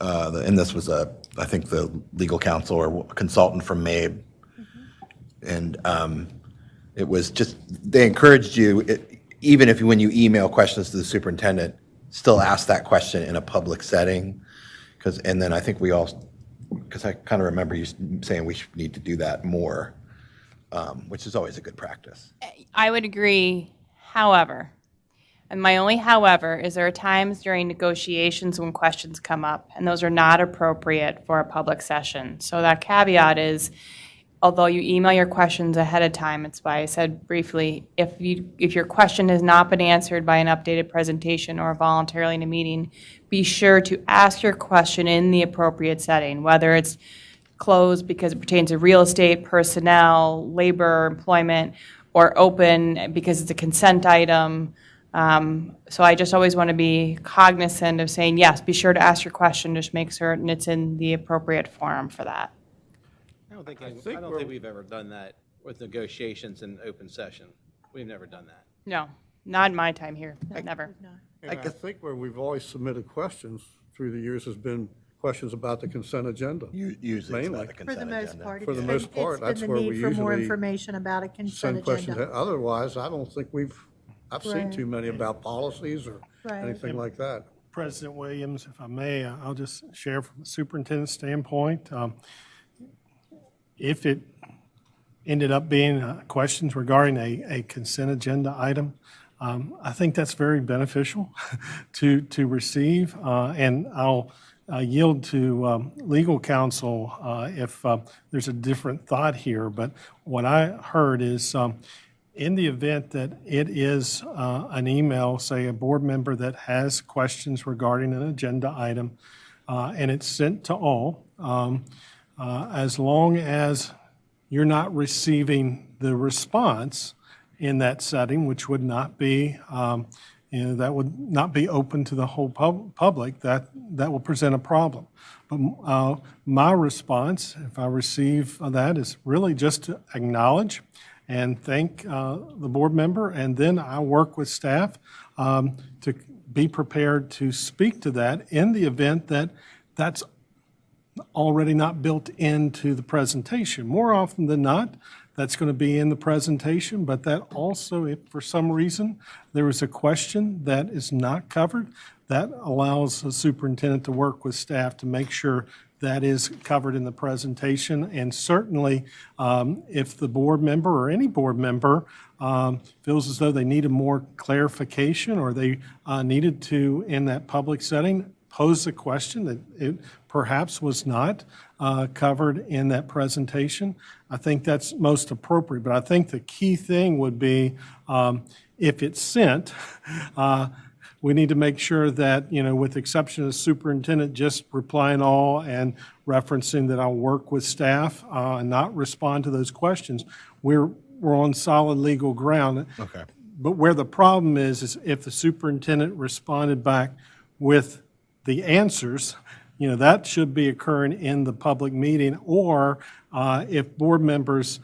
and this was I think the legal counsel or consultant from MABE, and it was just, they encouraged you, even if when you email questions to the superintendent, still ask that question in a public setting, and then I think because I kind of remember you saying we should need to do that more, which is always a good practice.
I would agree, however, and my only however is there are times during negotiations when questions come up, and those are not appropriate for a public session. So that caveat is, although you email your questions ahead of time, it's why I said briefly, if your question has not been answered by an updated presentation or voluntarily in a meeting, be sure to ask your question in the appropriate setting, whether it's closed because it pertains to real estate, personnel, labor, employment, or open because it's a consent item. So I just always want to be cognizant of saying, yes, be sure to ask your question, just make certain it's in the appropriate forum for that.
I don't think we've ever done that with negotiations in open session. We've never done that.
No, not in my time here, never.
And I think where we've always submitted questions through the years has been questions about the consent agenda.
Usually it's
Mainly.
not a
for the
consent
most
agenda.
part,
For the
it's
most
been-
part,
it's
that's
been
where
the
we
need for more
usually
information about a consent
Send questions.
agenda.
Otherwise, I don't think I've seen
Right.
too many about policies or
Right.
anything like that.
President Williams, if I may, I'll just share from a superintendent's standpoint. If it ended up being questions regarding a consent agenda item, I think that's very beneficial to receive. And I'll yield to legal counsel if there's a different thought here. But what I heard is in the event that it is an email, say a board member that has questions regarding an agenda item, and it's sent to all, as long as you're not receiving the response in that setting, which would not be, that would not be open to the whole public, that will present a problem. But my response, if I receive that, is really just to acknowledge and thank the board member, and then I work with staff to be prepared to speak to that in the event that that's already not built into the presentation. More often than not, that's going to be in the presentation, but that also, if for some reason there is a question that is not covered, that allows the superintendent to work with staff to make sure that is covered in the presentation. And certainly, if the board member or any board member feels as though they needed more clarification or they needed to, in that public setting, pose a question that it perhaps was not covered in that presentation, I think that's most appropriate. But I think the key thing would be if it's sent, we need to make sure that, with the exception of the superintendent just replying all and referencing that I'll work with staff and not respond to those questions, we're on solid legal ground.
Okay.
But where the problem is if the superintendent responded back with the answers, that should be occurring in the public meeting, or if board members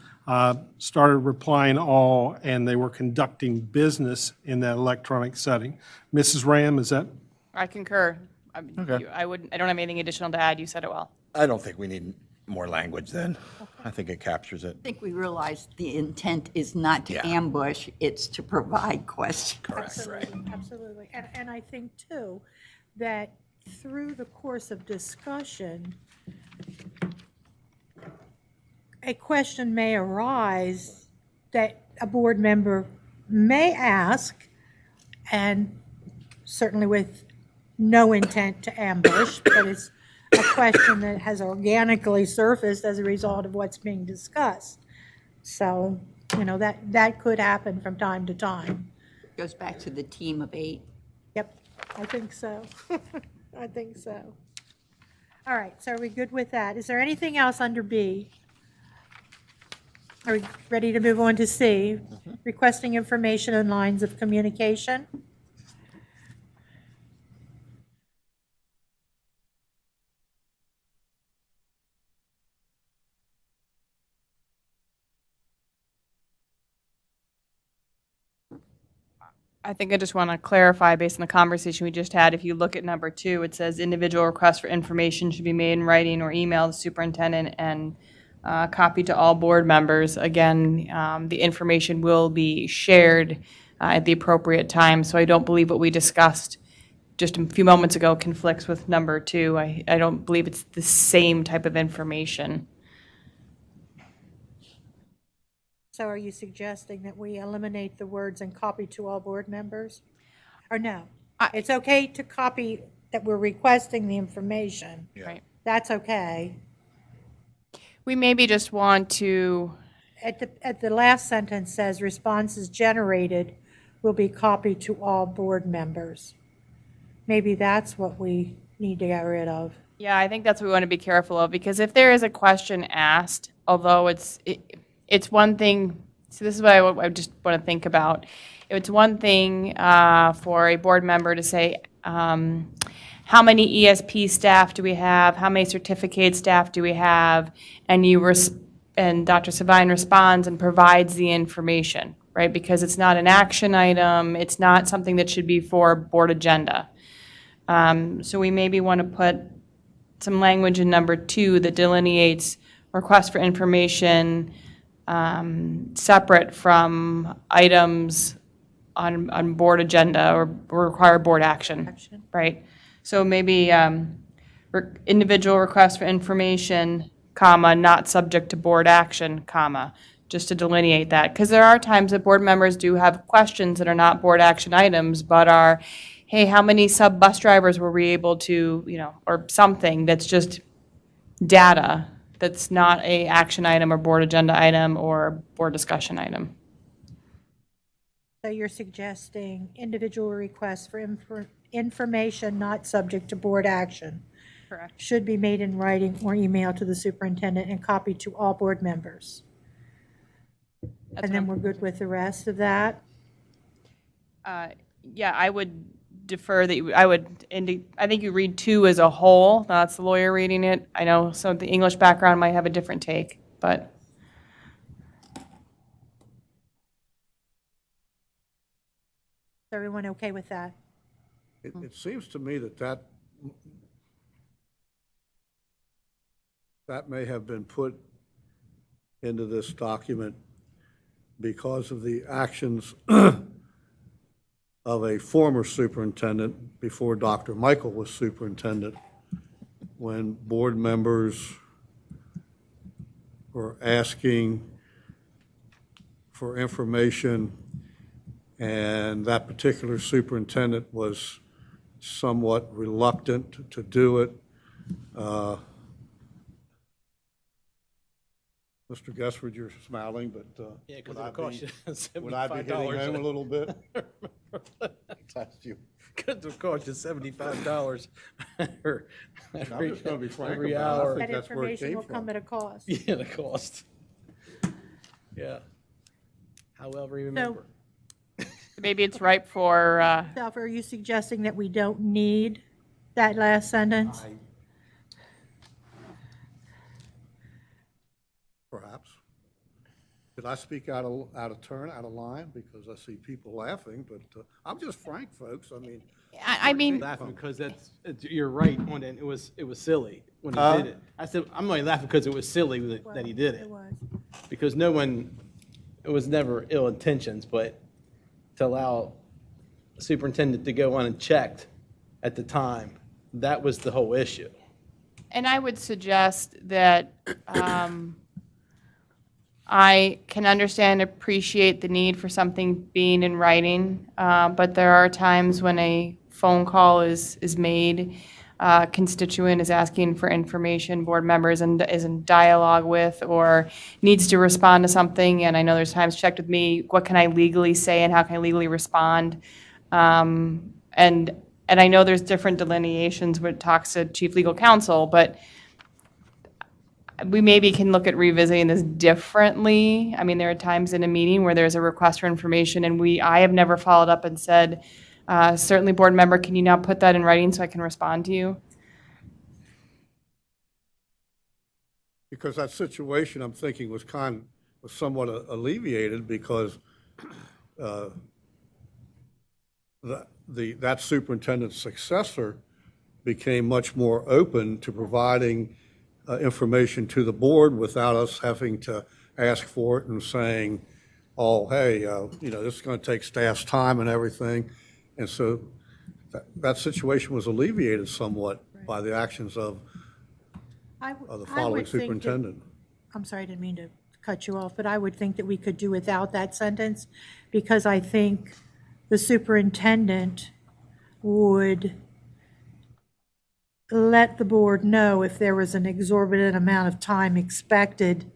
started replying all and they were conducting business in that electronic setting. Mrs. Ram, is that?
I concur.
Okay.
I don't have anything additional to add. You said it well.
I don't think we need more language then. I think it captures it.
I think we realize the intent is not to
Yeah.
ambush, it's to provide questions.
Correct, right.
Absolutely. And I think, too, that through the course of discussion, a question may arise that a board member may ask, and certainly with no intent to ambush, but it's a question that has organically surfaced as a result of what's being discussed. So, that could happen from time to time.
Goes back to the team of 8.
Yep, I think so. I think so. All right, so are we good with that? Is there anything else under B? Are we ready to move on to C? Requesting information and lines of communication?
I think I just want to clarify, based on the conversation we just had, if you look at number 2, it says individual requests for information should be made in writing or email to the superintendent and copied to all board members. Again, the information will be shared at the appropriate time, so I don't believe what we discussed just a few moments ago conflicts with number 2. I don't believe it's the same type of information.
So are you suggesting that we eliminate the words "and copy to all board members"? Or no? It's okay to copy that we're requesting the information.
Right.
That's okay.
We maybe just want to,
At the last sentence says responses generated will be copied to all board members. Maybe that's what we need to get rid of.
yeah, I think that's what we want to be careful of, because if there is a question asked, although it's one thing, so this is what I just want to think about. It's one thing for a board member to say, how many ESP staff do we have? How many certificate staff do we have? And and Dr. Savine responds and provides the information, right? Because it's not an action item. It's not something that should be for board agenda. So we maybe want to put some language in number 2 that delineates request for information separate from items on board agenda or require board action, right? So maybe individual request for information, comma, not subject to board action, comma, just to delineate that. Because there are times that board members do have questions that are not board action items, but are, hey, how many sub-bus drivers were we able to, or something that's just data that's not a action item or board agenda item or board discussion item.
So you're suggesting individual requests for information not subject to board action
Correct.
should be made in writing or email to the superintendent and copied to all board members. And then we're good with the rest of that?
Yeah, I would defer that I think you read 2 as a whole. That's the lawyer reading it. I know some of the English background might have a different take, but.
Is everyone okay with that?
It seems to me that may have been put into this document because of the actions of a former superintendent before Dr. Michael was superintendent, when board members were asking for information, and that particular superintendent was somewhat reluctant to do it. Mr. Guessford, you're smiling, but
Yeah, because
would I
it cost you
be- would I be hitting home a little bit? That's you.
Because it cost you $75
I'm just going to be frank
every
about it. I
hour.
think
That
that's where it
information
came
will come
from.
at a cost.
Yeah, the cost. Yeah. However you remember.
Maybe it's ripe for,
Self, are you suggesting that we don't need that last sentence?
Perhaps. Did I speak out of turn, out of line? Because I see people laughing, but I'm just frank, folks. I mean,
I mean,
Laughing because you're right on it. It was silly when he did it. I said, I'm only laughing because it was silly that he did it.
was.
Because it was never ill intentions, but to allow the superintendent to go unchecked at the time, that was the whole issue.
and I would suggest that I can understand, appreciate the need for something being in writing, but there are times when a phone call is made, constituent is asking for information, board members is in dialogue with, or needs to respond to something, and I know there's times checked with me, what can I legally say and how can I legally respond? And I know there's different delineations when it talks to chief legal counsel, but we maybe can look at revisiting this differently. I mean, there are times in a meeting where there's a request for information, and I have never followed up and said, certainly, board member, can you now put that in writing so I can respond to you?
because that situation, I'm thinking, was somewhat alleviated because that superintendent's successor became much more open to providing information to the board without us having to ask for it and saying, oh, hey, this is going to take staff's time and everything. And so that situation was alleviated somewhat by the actions of the following superintendent.
I'm sorry, I didn't mean to cut you off, but I would think that we could do without that sentence, because I think the superintendent would let the board know if there was an exorbitant amount of time expected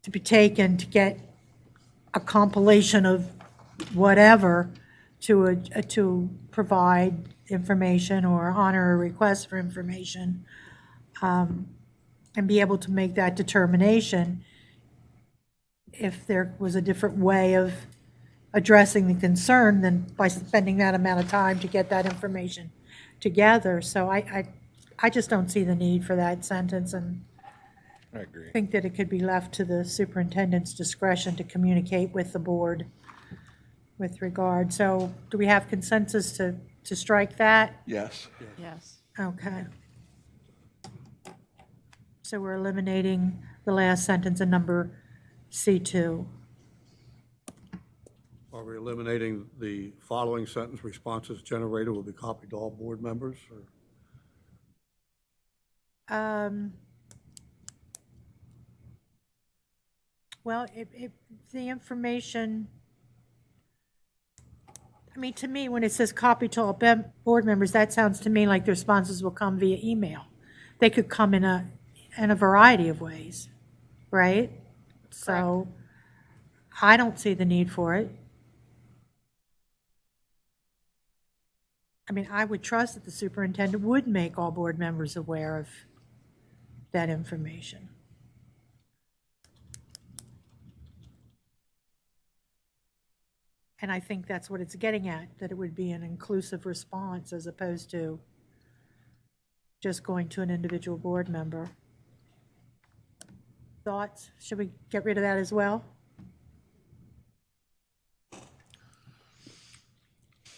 to be taken to get a compilation of whatever to provide information or honor a request for information, and be able to make that determination if there was a different way of addressing the concern than by spending that amount of time to get that information together. So I just don't see the need for that sentence, and
I agree.
think that it could be left to the superintendent's discretion to communicate with the board with regard. So do we have consensus to strike that?
Yes.
Yes.
Okay. So we're eliminating the last sentence in number C2.
Are we eliminating the following sentence, responses generated will be copied to all board members?
Well, if the information, I mean, to me, when it says copy to all board members, that sounds to me like the responses will come via email. They could come in a variety of ways, right? So I don't see the need for it. I mean, I would trust that the superintendent would make all board members aware of that information. And I think that's what it's getting at, that it would be an inclusive response as opposed to just going to an individual board member. Thoughts? Should we get rid of that as well?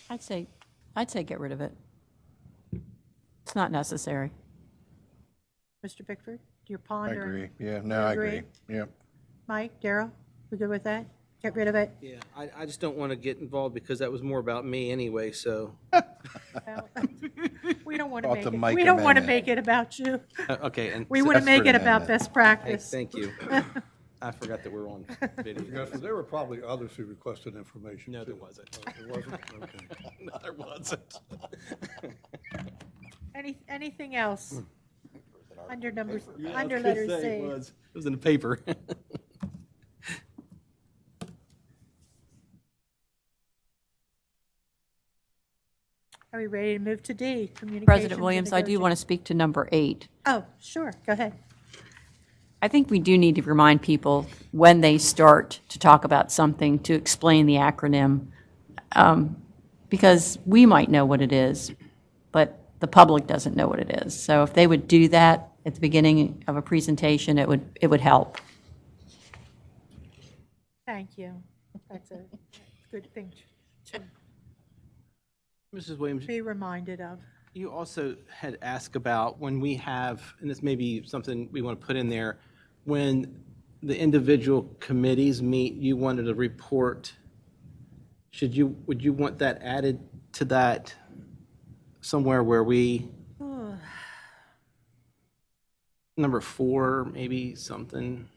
I'd say get rid of it. It's not necessary.
Mr. Bickford, do you
I
ponder?
agree. Yeah, no, I agree. Yep.
Mike, Darrell, we good with that? Get rid of it?
Yeah, I just don't want to get involved because that was more about me anyway, so.
Well, we don't want to
About
make
the
it,
Mike
we don't want to
amendment.
make it about you.
Okay, and
We want to make it about best
hey,
practice.
thank you. I forgot that we're on video.
Yes, there were probably others who requested information.
No, there
too.
wasn't.
There wasn't? Okay.
No, there wasn't.
Anything else? Under numbers, under letter C.
It was in the paper.
Are we ready to move to D? Communications
President
and
Williams, I do want to speak to number 8.
Oh, sure, go ahead.
I think we do need to remind people when they start to talk about something to explain the acronym, because we might know what it is, but the public doesn't know what it is. So if they would do that at the beginning of a presentation, it would help.
Thank you. That's a good thing to
Mrs. Williams,
be reminded of.
you also had asked about when we have, and this may be something we want to put in there, when the individual committees meet, you wanted a report. Would you want that added to that somewhere where we, number 4, maybe something?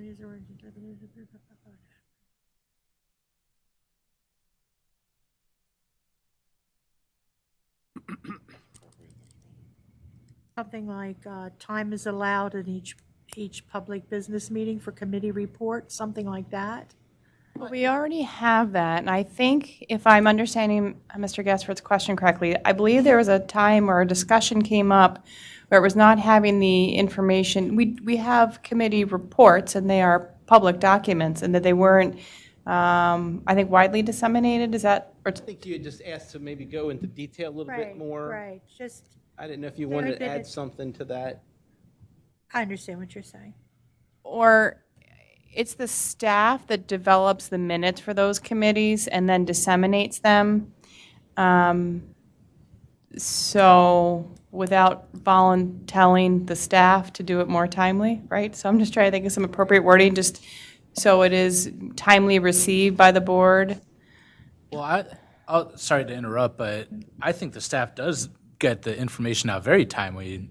Something like time is allowed in each public business meeting for committee reports, something like that.
Well, we already have that, and I think if I'm understanding Mr. Gaspard's question correctly, I believe there was a time where a discussion came up where it was not having the information. We have committee reports, and they are public documents, and that they weren't, I think, widely disseminated. Is that, or
I think you had just asked to maybe go into detail a little bit more.
Right, just,
I didn't know if you wanted to
Very
add
good.
something to that.
I understand what you're saying.
or it's the staff that develops the minutes for those committees and then disseminates them. So without telling the staff to do it more timely, right? So I'm just trying to think of some appropriate wording, just so it is timely received by the board.
Well, sorry to interrupt, but I think the staff does get the information out very timely.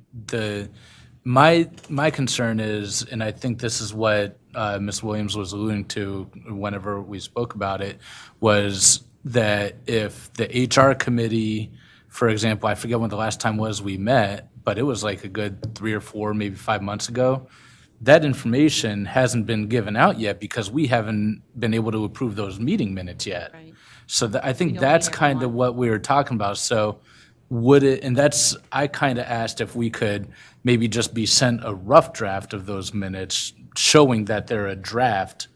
My concern is, and I think this is what Ms. Williams was alluding to whenever we spoke about it, was that if the HR committee, for example, I forget when the last time was we met, but it was like a good 3 or 4, maybe 5 months ago, that information hasn't been given out yet because we haven't been able to approve those meeting minutes yet.
Right.
So I think
don't
that's
need
kind of
everyone.
what we were talking about. So would it, and that's, I kind of asked if we could maybe just be sent a rough draft of those minutes showing that they're a draft,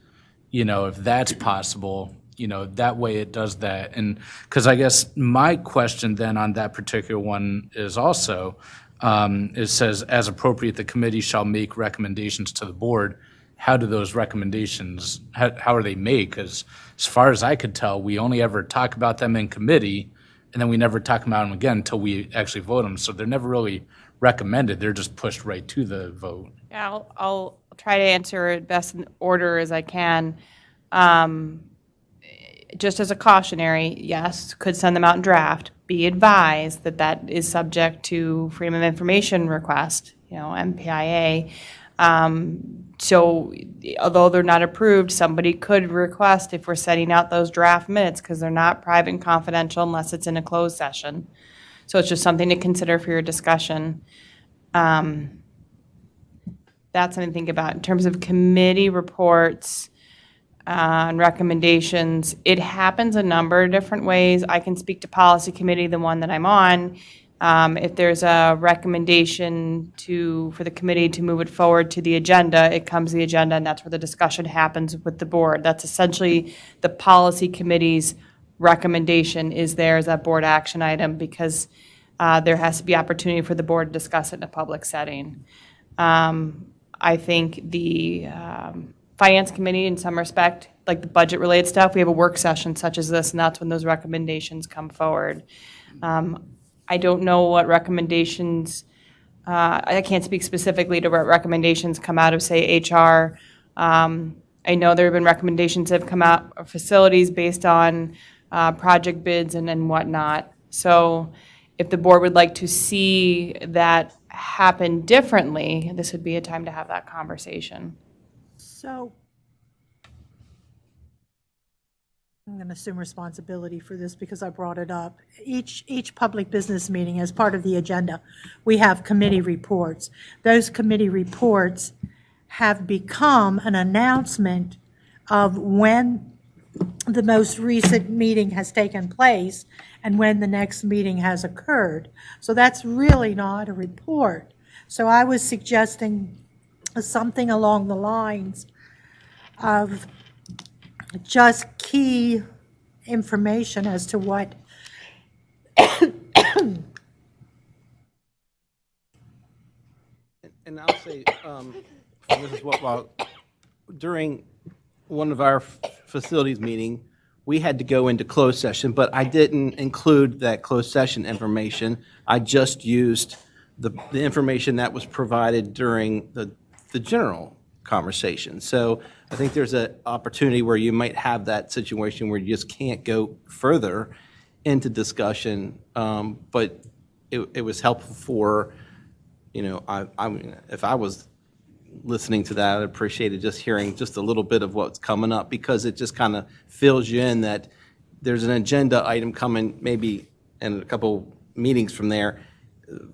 if that's possible, that way it does that. And, because I guess my question then on that particular one is also, it says, as appropriate, the committee shall make recommendations to the board. How do those recommendations, how are they made? Because as far as I could tell, we only ever talk about them in committee, and then we never talk about them again until we actually vote them. So they're never really recommended. They're just pushed right to the vote.
Yeah, I'll try to answer it best in order as I can. Just as a cautionary, yes, could send them out in draft. Be advised that that is subject to Freedom of Information request, MPIA. So although they're not approved, somebody could request if we're setting out those draft minutes, because they're not private and confidential unless it's in a closed session. So it's just something to consider for your discussion. That's something to think about. In terms of committee reports and recommendations, it happens a number of different ways. I can speak to policy committee, the one that I'm on. If there's a recommendation for the committee to move it forward to the agenda, it comes to the agenda, and that's where the discussion happens with the board. That's essentially the policy committee's recommendation is there as a board action item, because there has to be opportunity for the board to discuss it in a public setting. I think the finance committee, in some respect, like the budget-related stuff, we have a work session such as this, and that's when those recommendations come forward. I don't know what recommendations, I can't speak specifically to what recommendations come out of, say, HR. I know there have been recommendations that have come out of facilities based on project bids and whatnot. So if the board would like to see that happen differently, this would be a time to have that conversation.
So I'm going to assume responsibility for this because I brought it up. Each public business meeting, as part of the agenda, we have committee reports. Those committee reports have become an announcement of when the most recent meeting has taken place and when the next meeting has occurred. So that's really not a report. So I was suggesting something along the lines of just key information as to what
And I'll say, Mrs. Whitlock, during one of our facilities meeting, we had to go into closed session, but I didn't include that closed session information. I just used the information that was provided during the general conversation. So I think there's an opportunity where you might have that situation where you just can't go further into discussion, but it was helpful for, if I was listening to that, I'd appreciate just hearing just a little bit of what's coming up, because it just kind of fills you in that there's an agenda item coming maybe in a couple meetings from there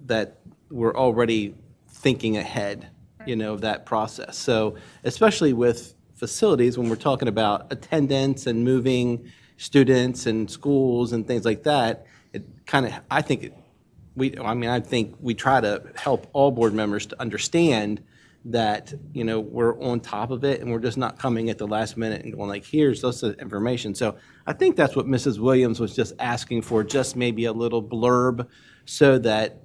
that we're already thinking ahead, of that process. So especially with facilities, when we're talking about attendance and moving students and schools and things like that, it kind of, I think we try to help all board members to understand that, we're on top of it and we're just not coming at the last minute and going like, here's this information. So I think that's what Mrs. Williams was just asking for, just maybe a little blurb so that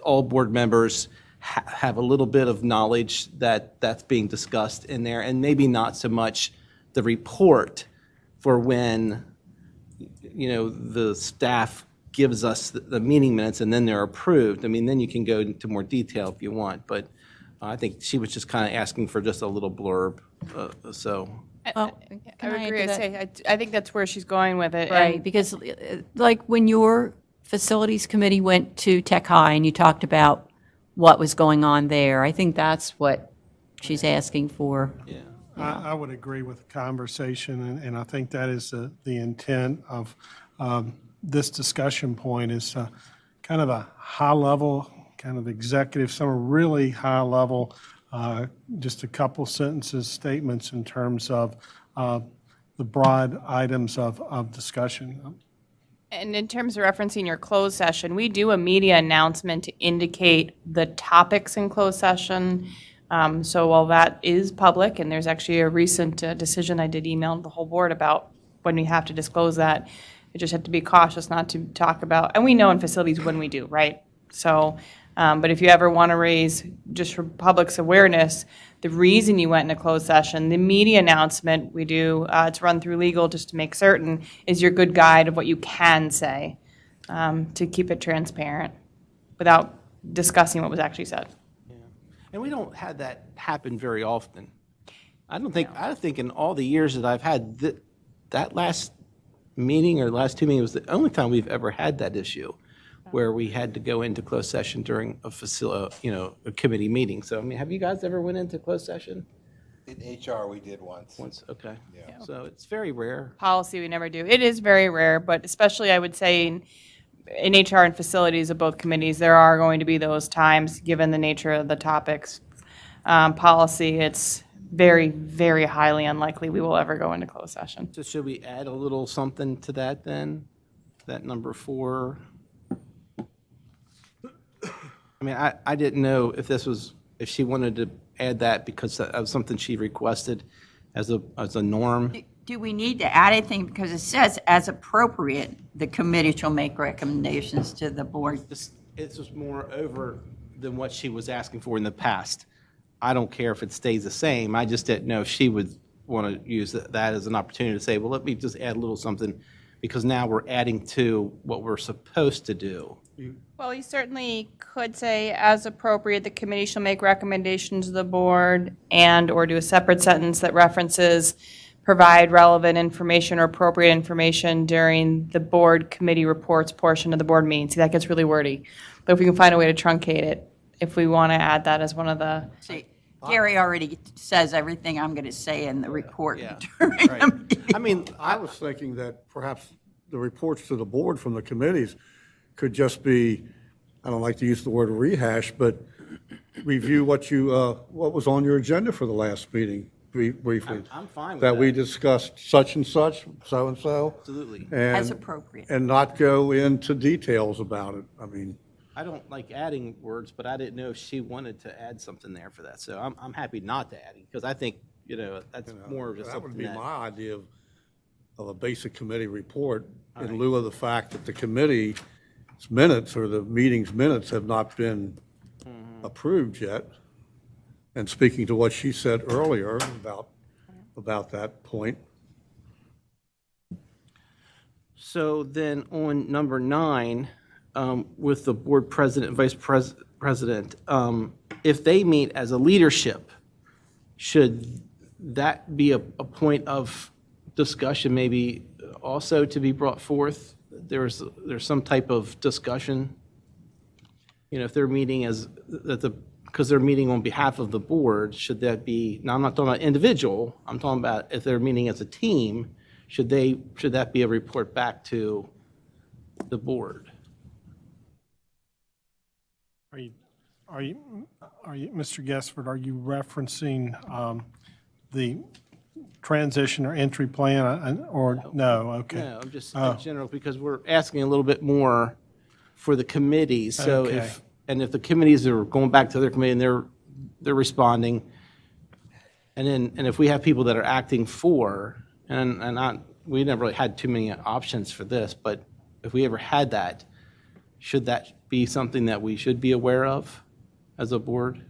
all board members have a little bit of knowledge that that's being discussed in there, and maybe not so much the report for when, the staff gives us the meeting minutes and then they're approved. I mean, then you can go into more detail if you want, but I think she was just kind of asking for just a little blurb, so.
Well,
I
can
would
I
agree.
add to
I'd
that?
say, I think that's where she's going with it.
Right,
and-
because like when your facilities committee went to Tech High and you talked about what was going on there, I think that's what she's asking for.
Yeah.
I would agree with the conversation, and I think that is the intent of this discussion point is kind of a high-level, kind of executive, some really high-level, just a couple sentences, statements in terms of the broad items of discussion.
And in terms of referencing your closed session, we do a media announcement to indicate the topics in closed session. So while that is public, and there's actually a recent decision I did email the whole board about when we have to disclose that, we just have to be cautious not to talk about, and we know in facilities when we do, right? So, but if you ever want to raise, just for public's awareness, the reason you went into closed session, the media announcement we do, it's run through legal just to make certain, is your good guide of what you can say, to keep it transparent without discussing what was actually said.
And we don't have that happen very often. I think in all the years that I've had, that last meeting or last two meetings was the only time we've ever had that issue where we had to go into closed session during a committee meeting. So, I mean, have you guys ever went into closed session?
In HR, we did once.
Once, okay. So it's very rare.
Policy, we never do. It is very rare, but especially I would say in HR and facilities of both committees, there are going to be those times, given the nature of the topics. Policy, it's very, very highly unlikely we will ever go into closed session.
So should we add a little something to that then? That number 4? I mean, I didn't know if she wanted to add that because that was something she requested as a norm.
Do we need to add anything? Because it says, as appropriate, the committee shall make recommendations to the board.
It's just more over than what she was asking for in the past. I don't care if it stays the same. I just didn't know if she would want to use that as an opportunity to say, well, let me just add a little something, because now we're adding to what we're supposed to do.
Well, you certainly could say, as appropriate, the committee shall make recommendations to the board and/or do a separate sentence that references provide relevant information or appropriate information during the board committee reports portion of the board meeting. See, that gets really wordy. But if we can find a way to truncate it, if we want to add that as one of the,
See, Gary already says everything I'm going to say in the report.
Yeah,
during the
right.
meeting.
I mean,
I was thinking that perhaps the reports to the board from the committees could just be, I don't like to use the word rehash, but review what was on your agenda for the last meeting briefly.
I'm fine with
That we
that.
discussed such and such, so-and-so.
Absolutely.
As
and-
appropriate.
And not go into details about it. I mean,
I don't like adding words, but I didn't know if she wanted to add something there for that. So I'm happy not to add it, because I think, that's more of just
that would
something
be
that.
my idea of a basic committee report, in lieu of the fact that the committee's minutes or the meeting's minutes have not been approved yet. And speaking to what she said earlier about that point,
So then on number 9, with the board president and president, if they meet as a leadership, should that be a point of discussion maybe also to be brought forth? There's some type of discussion? If they're meeting because they're meeting on behalf of the board, should that be, now I'm not talking about individual, I'm talking about if they're meeting as a team, should that be a report back to the board?
Are you, Mr. Guessford, are you referencing the transition or entry plan, or no? Okay.
No, I'm just in general, because we're asking a little bit more for the committees. So
Okay.
if the committees are going back to their committee and they're responding, and if we have people that are acting for, we never really had too many options for this, but if we ever had that, should that be something that we should be aware of as a board?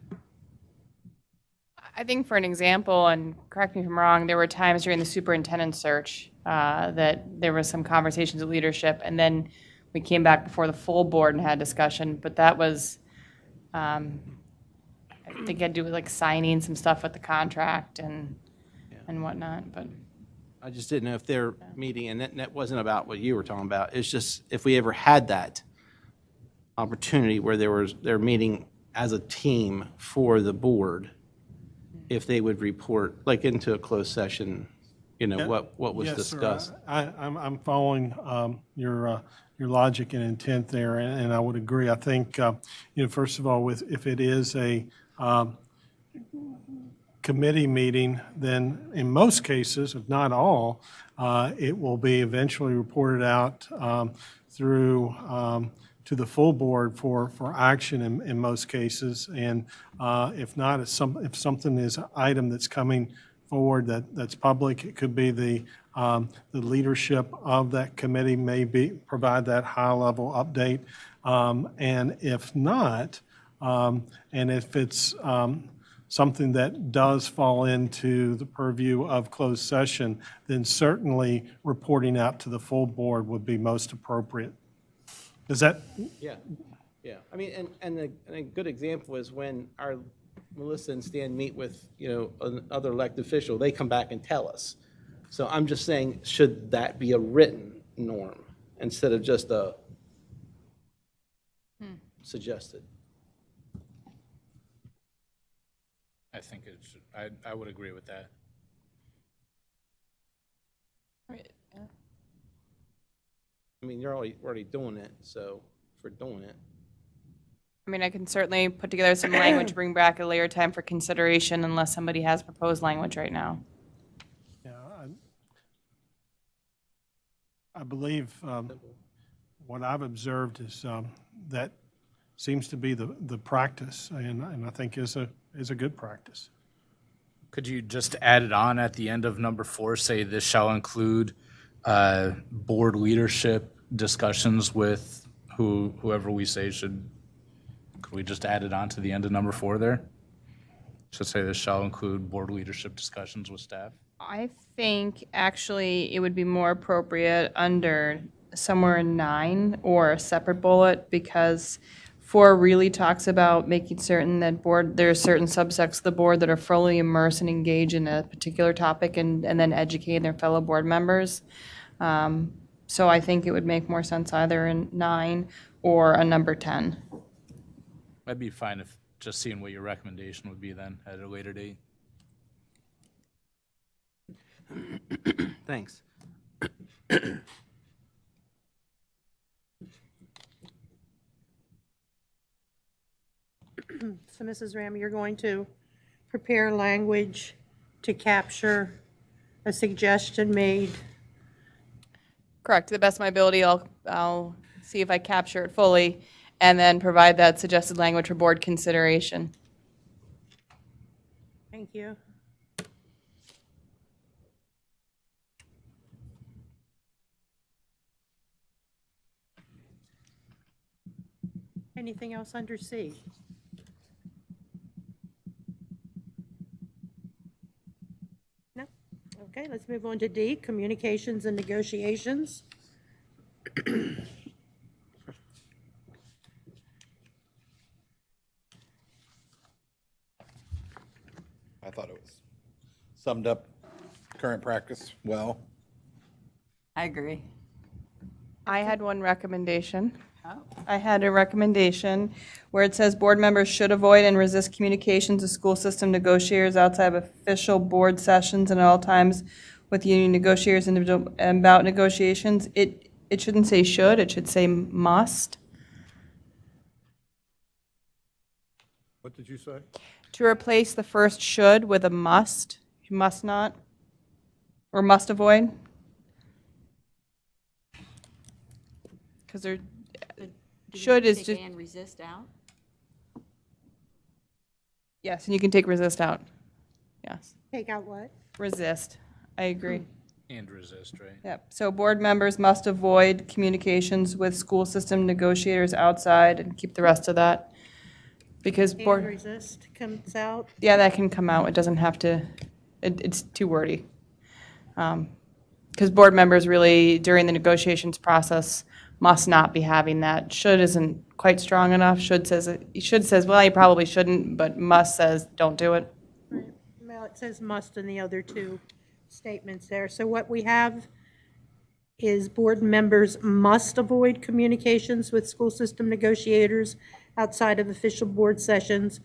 I think for an example, and correct me if I'm wrong, there were times during the superintendent search that there was some conversations with leadership, and then we came back before the full board and had discussion, but that was, I think it had to do with like signing some stuff with the contract and whatnot, but.
I just didn't know if they're meeting, and that wasn't about what you were talking about. It's just if we ever had that opportunity where they're meeting as a team for the board, if they would report, like into a closed session, what was
Yes, sir.
discussed.
I'm following your logic and intent there, and I would agree. I think, first of all, if it is a committee meeting, then in most cases, if not all, it will be eventually reported out through to the full board for action in most cases. And if not, if something is an item that's coming forward that's public, it could be the leadership of that committee may provide that high-level update. And if not, and if it's something that does fall into the purview of closed session, then certainly reporting out to the full board would be most appropriate. Does that?
Yeah. I mean, and a good example is when our Melissa and Stan meet with, another elected official, they come back and tell us. So I'm just saying, should that be a written norm instead of just a suggested?
I think it should, I would agree with that.
I mean, you're already doing it, so if we're doing it.
I mean, I can certainly put together some language, bring back a later time for consideration unless somebody has proposed language right now.
Yeah, I believe what I've observed is that seems to be the practice, and I think is a good practice.
Could you just add it on at the end of number 4, say this shall include board leadership discussions with whoever we say should, could we just add it on to the end of number 4 there? Should say this shall include board leadership discussions with staff?
I think actually it would be more appropriate under somewhere in 9 or a separate bullet, because 4 really talks about making certain that there are certain subsects of the board that are fully immersed and engaged in a particular topic and then educating their fellow board members. So I think it would make more sense either in 9 or a number 10.
I'd be fine if just seeing what your recommendation would be then at a later date.
Thanks.
So, Mrs. Ram, you're going to prepare language to capture a suggestion made.
Correct. To the best of my ability, I'll see if I capture it fully and then provide that suggested language for board consideration.
Thank you. Anything else under C? No? Okay, let's move on to D, communications and negotiations.
I thought it was summed up current practice well.
I agree.
I had one recommendation.
Oh.
I had a recommendation where it says board members should avoid and resist communications with school system negotiators outside of official board sessions and at all times with union negotiators individual about negotiations. It shouldn't say should, it should say must.
What did you say?
To replace the first should with a must, you must not, or must avoid. Because there, should is just,
And resist out?
yes, and you can take resist out. Yes,
Take out what?
resist, I agree.
And resist, right?
Yep, so board members must avoid communications with school system negotiators outside and keep the rest of that. Because
And
board,
resist comes out.
yeah, that can come out, it doesn't have to, it's too wordy. Because board members really, during the negotiations process, must not be having that. Should isn't quite strong enough. Should says, well, you probably shouldn't, but must says, don't do it.
Right. Well, it says must in the other two statements there. So what we have is board members must avoid communications with school system negotiators outside of official board sessions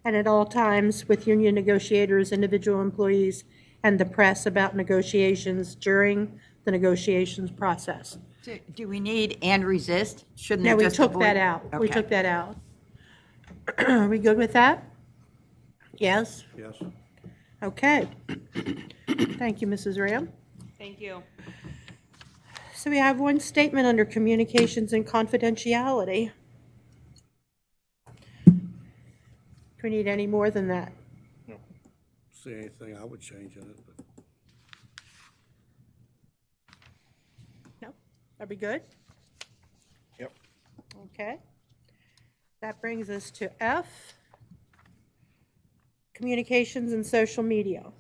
and at all times with union negotiators, individual employees, and the press about negotiations during the negotiations process.
Do we need and resist? Shouldn't
No,
it
we
just
took
avoid?
that out. We
Okay.
took that out. Are we good with that? Yes?
Yes.
Okay. Thank you, Mrs. Ram.
Thank you.
So we have one statement under communications and confidentiality. Do we need any more than that?
See anything I would change in it, but
No? Are we good?
Yep.
Okay. That brings us to F, communications and social media.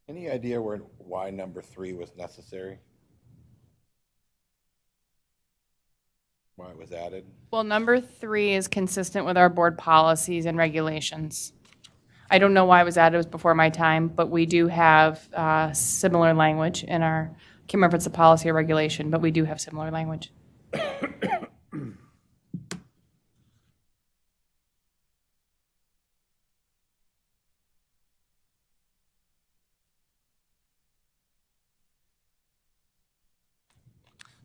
Any idea why number 3 was necessary? Why it was added?
Well, number 3 is consistent with our board policies and regulations. I don't know why it was added, it was before my time, but we do have similar language in our, can't remember if it's a policy or regulation, but we do have similar language.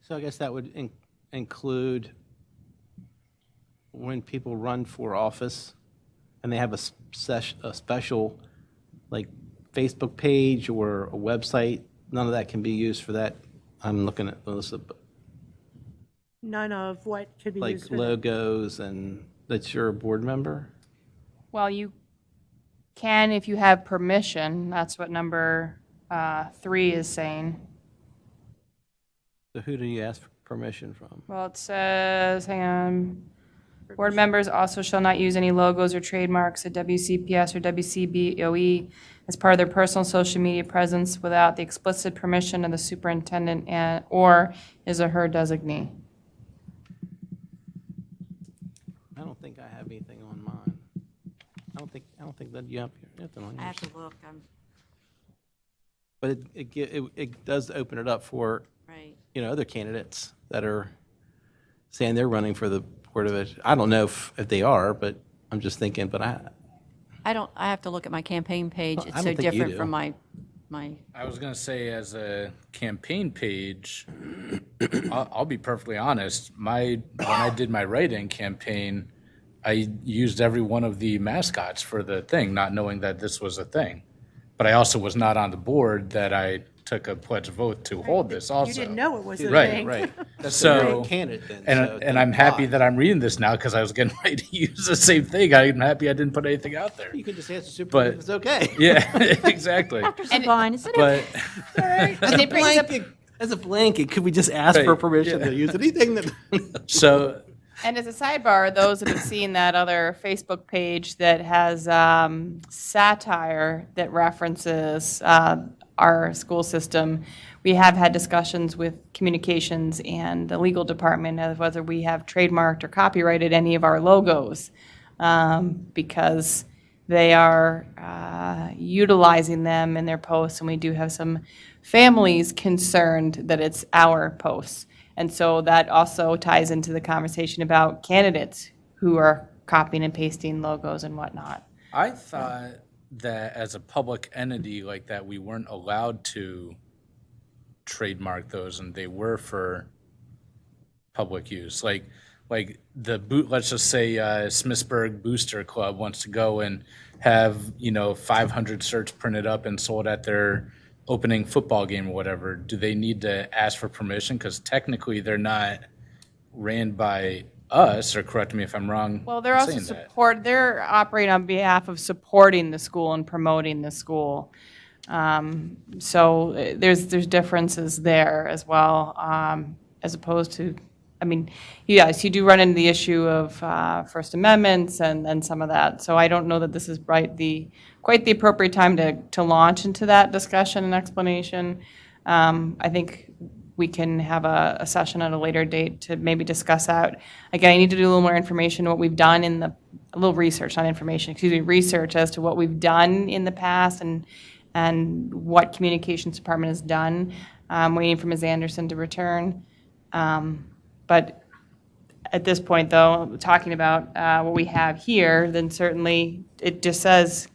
So I guess that would include when people run for office and they have a special, like, Facebook page or a website, none of that can be used for that. I'm looking at Melissa, but
None of what could be
like
used for that.
logos and that you're a board member?
Well, you can if you have permission, that's what number 3 is saying.
So who do you ask for permission from?
Well, it says, hang on, board members also shall not use any logos or trademarks at WCPS or WCBOE as part of their personal social media presence without the explicit permission of the superintendent and, or his or her designee.
I don't think I have anything on mine. I don't think that you have anything on
I have
yours.
to look,
But it does open it up for,
right.
other candidates that are saying they're running for the Board of Ed. I don't know if they are, but I'm just thinking, but I
I have to look at my campaign page.
Well,
It's
I
so
don't think you
different
do.
from my,
I was gonna say, as a campaign page, I'll be perfectly honest, when I did my write-in campaign, I used every one of the mascots for the thing, not knowing that this was a thing. But I also was not on the board that I took a pledge of oath to hold this also.
You didn't know it was a
Right,
thing.
right.
That's
So-
a candidate then.
And I'm happy that I'm reading this now because I was getting ready to use the same thing. I'm happy I didn't put anything out there.
You can just answer super
But-
if it's okay.
Yeah, exactly.
Fine, isn't it?
But
As a blanket, as a blanket, could we just ask for
Right,
permission
yeah.
to use anything that?
so,
And as a sidebar, those that have seen that other Facebook page that has satire that references our school system, we have had discussions with communications and the legal department of whether we have trademarked or copyrighted any of our logos, because they are utilizing them in their posts, and we do have some families concerned that it's our posts. And so that also ties into the conversation about candidates who are copying and pasting logos and whatnot.
I thought that as a public entity like that, we weren't allowed to trademark those, and they were for public use. Like let's just say Smithsburg Booster Club wants to go and have 500 shirts printed up and sold at their opening football game or whatever. Do they need to ask for permission? Because technically, they're not ran by us, or correct me if I'm wrong.
Well, they're also they're operating on behalf of supporting the school and promoting the school. So there's differences there as well, as opposed to, I mean, yes, you do run into the issue of First Amendments and some of that. So I don't know that this is quite the appropriate time to launch into that discussion and explanation. I think we can have a session at a later date to maybe discuss that. Again, I need to do a little more information, what we've done a little research, not information, excuse me, research as to what we've done in the past and what communications department has done. I'm waiting for Ms. Anderson to return. But at this point, though, talking about what we have here, then certainly it just says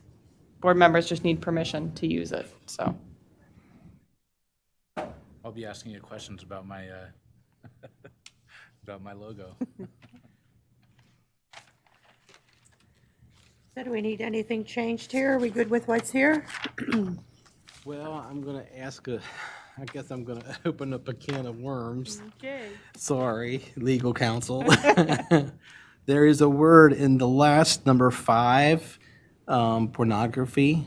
board members just need permission to use it, so.
I'll be asking you questions about my about my logo.
So do we need anything changed here? Are we good with what's here?
Well, I'm going to I guess I'm going to open up a can of worms.
Okay.
Sorry, legal counsel. There is a word in the last number 5, pornography.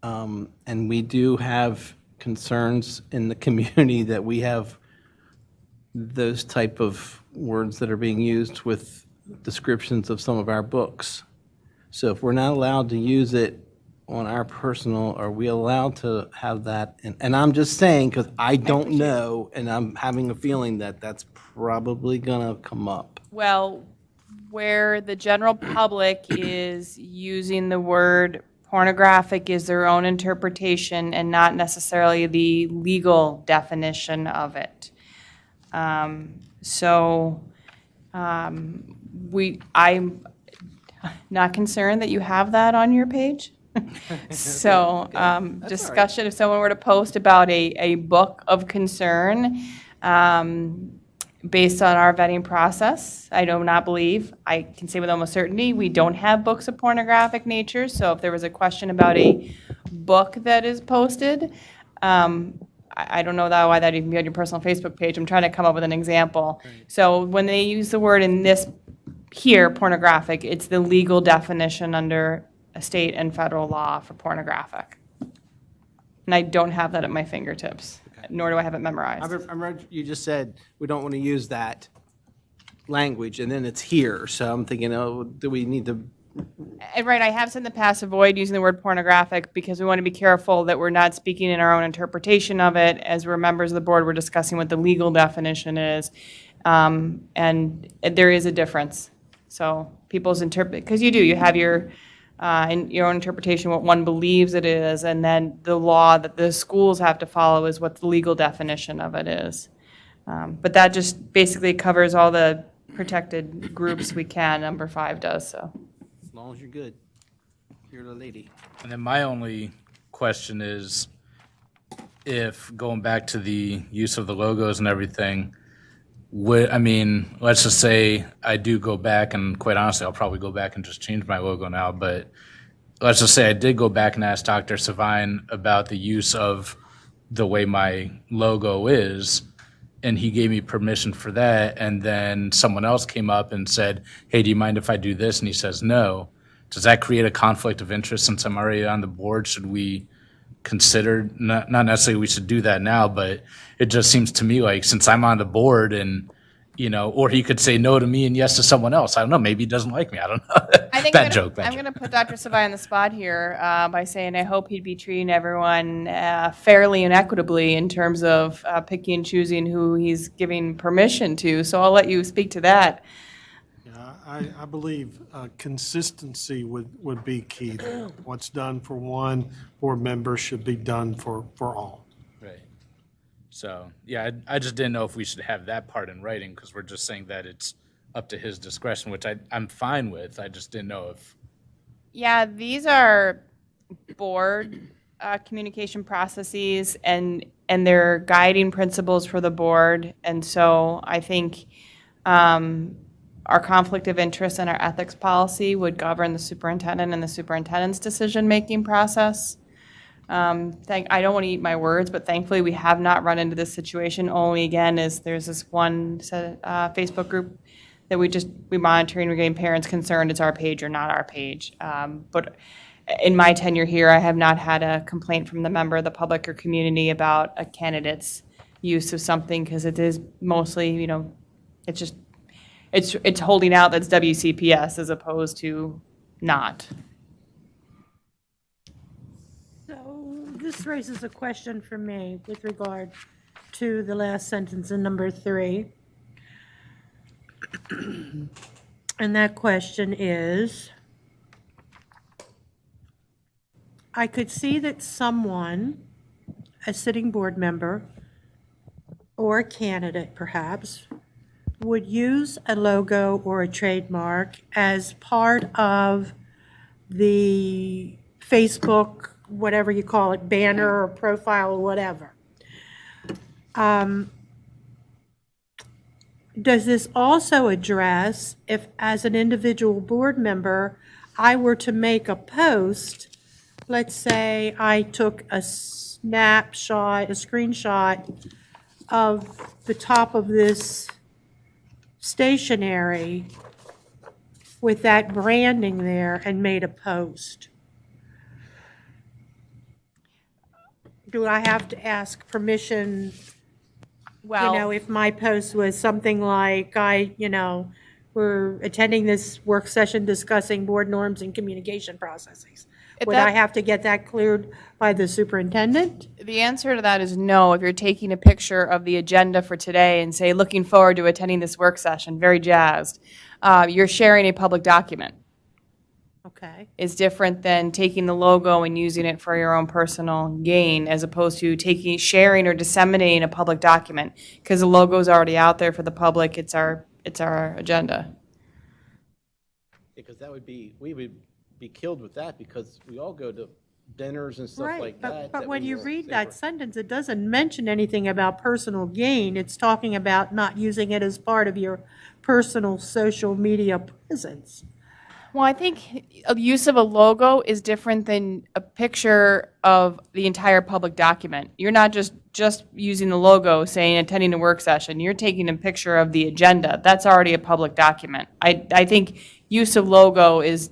And we do have concerns in the community that we have those type of words that are being used with descriptions of some of our books. So if we're not allowed to use it on our personal, are we allowed to have that? And I'm just saying, because I don't know, and I'm having a feeling that that's probably going to come up.
Well, where the general public is using the word pornographic is their own interpretation and not necessarily the legal definition of it. I'm not concerned that you have that on your page. So, discussion, if someone were to post about a book of concern, based on our vetting process, I do not believe, I can say with almost certainty, we don't have books of pornographic nature. So if there was a question about a book that is posted, I don't know why that'd even be on your personal Facebook page. I'm trying to come up with an example. So when they use the word in this here, pornographic, it's the legal definition under a state and federal law for pornographic. And I don't have that at my fingertips, nor do I have it memorized.
I read you just said we don't want to use that language, and then it's here. So I'm thinking, oh, do we need to?
And right, I have said in the past, avoid using the word pornographic because we want to be careful that we're not speaking in our own interpretation of it. As we're members of the board, we're discussing what the legal definition is. And there is a difference. So people's because you have your in your own interpretation what one believes it is, and then the law that the schools have to follow is what the legal definition of it is. But that just basically covers all the protected groups we can. Number 5 does so.
As long as you're good, you're the lady.
And then my only question is, if going back to the use of the logos and everything, I mean, let's just say I do go back, and quite honestly, I'll probably go back and just change my logo now, but let's just say I did go back and ask Dr. Savine about the use of the way my logo is, and he gave me permission for that, and then someone else came up and said, hey, do you mind if I do this? And he says no. Does that create a conflict of interest since I'm already on the board? Should we consider, not necessarily we should do that now, but it just seems to me like since I'm on the board and, you know, or he could say no to me and yes to someone else. I don't know. Maybe he doesn't like me. I don't know.
I think
Bad joke.
I'm going to put Dr. Savai on the spot here by saying I hope he'd be treating everyone fairly and equitably in terms of picking and choosing who he's giving permission to. So I'll let you speak to that.
Yeah, I believe consistency would be key there. What's done for one board member should be done for all.
Right. So, yeah, I just didn't know if we should have that part in writing because we're just saying that it's up to his discretion, which I'm fine with. I just didn't know if.
Yeah, these are board communication processes and they're guiding principles for the board. And so I think our conflict of interest and our ethics policy would govern the superintendent and the superintendent's decision-making process. I don't want to eat my words, but thankfully we have not run into this situation. Only again is there's this one Facebook group that we monitoring. We're getting parents concerned. It's our page or not our page. But in my tenure here, I have not had a complaint from the member of the public or community about a candidate's use of something because it is mostly, you know, it's just it's holding out that's WCPS as opposed to not.
So this raises a question for me with regard to the last sentence in number 3. And that question is, I could see that someone, a sitting board member, or a candidate perhaps, would use a logo or a trademark as part of the Facebook, whatever you call it, banner or profile or whatever. Does this also address if, as an individual board member, I were to make a post, let's say I took a snapshot, a screenshot of the top of this stationery with that branding there and made a post? Do I have to ask permission?
Well,
If my post was something like, we're attending this work session discussing board norms and communication processes. Would I have to get that cleared by the superintendent?
the answer to that is no. If you're taking a picture of the agenda for today and say, looking forward to attending this work session, very jazzed, you're sharing a public document.
Okay.
Is different than taking the logo and using it for your own personal gain as opposed to sharing or disseminating a public document because the logo is already out there for the public. It's our agenda.
Because we would be killed with that because we all go to dinners and stuff like that.
But when
we
you
will
read
savor.
that sentence, it doesn't mention anything about personal gain. It's talking about not using it as part of your personal social media presence.
Well, I think a use of a logo is different than a picture of the entire public document. You're not just using the logo saying attending a work session. You're taking a picture of the agenda. That's already a public document. I think use of logo is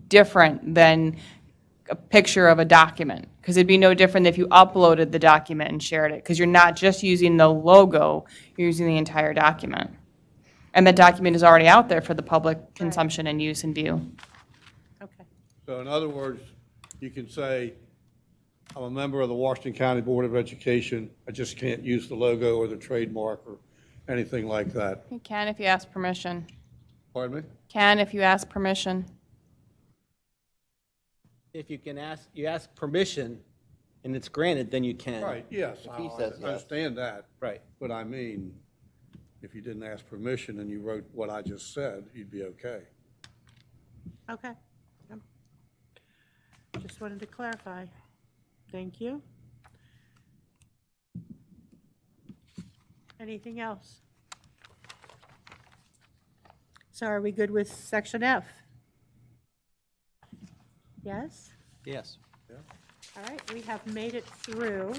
different than a picture of a document because it'd be no different if you uploaded the document and shared it because you're not just using the logo, you're using the entire document. And that document is already out there for the public consumption and use and view.
Okay.
So in other words, you can say, I'm a member of the Washington County Board of Education. I just can't use the logo or the trademark or anything like that.
You can if you ask permission.
Pardon me?
Can if you ask permission.
If you ask permission and it's granted, then you can.
Right, yes.
he
I
says yes.
understand that.
Right.
But I mean, if you didn't ask permission and you wrote what I just said, you'd be okay.
Okay. Yep. Just wanted to clarify. Thank you. Anything else? So are we good with section F? Yes?
Yes.
All right, we have made it through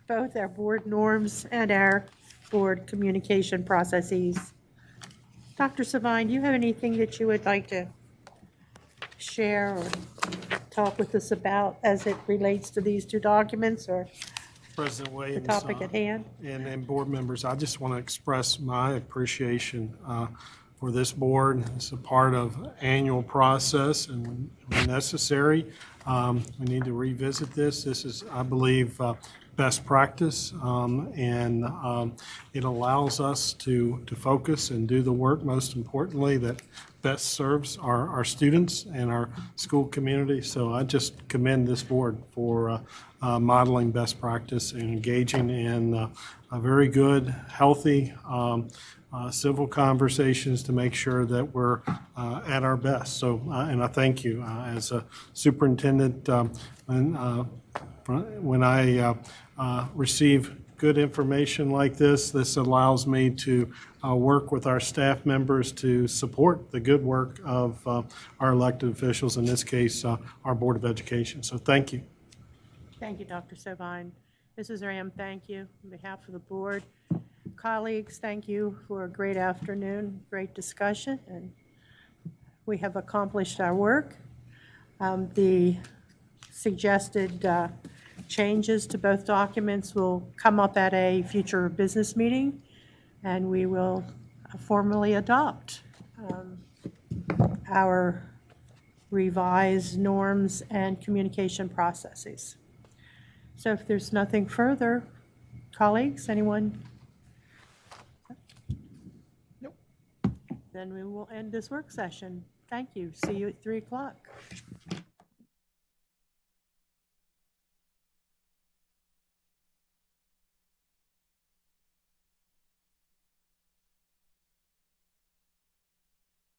both our board norms and our board communication processes. Dr. Savine, do you have anything that you would like to share or talk with us about as it relates to these two documents or
President
the
Williams.
topic at hand?
And board members, I just want to express my appreciation for this board. It's a part of annual process, and when necessary, we need to revisit this. This is, I believe, best practice, and it allows us to focus and do the work, most importantly, that best serves our students and our school community. So I just commend this board for modeling best practice and engaging in a very good, healthy, civil conversations to make sure that we're at our best. So, and I thank you. As a superintendent, when I receive good information like this allows me to work with our staff members to support the good work of our elected officials, in this case, our Board of Education. So thank you.
Thank you, Dr. Savine. Mrs. Ram, thank you. On behalf of the board, colleagues, thank you for a great afternoon, great discussion, and we have accomplished our work. The suggested changes to both documents will come up at a future business meeting, and we will formally adopt our revised norms and communication processes. So if there's nothing further, colleagues, anyone? Nope. Then we will end this work session. Thank you. See you at 3 o'clock.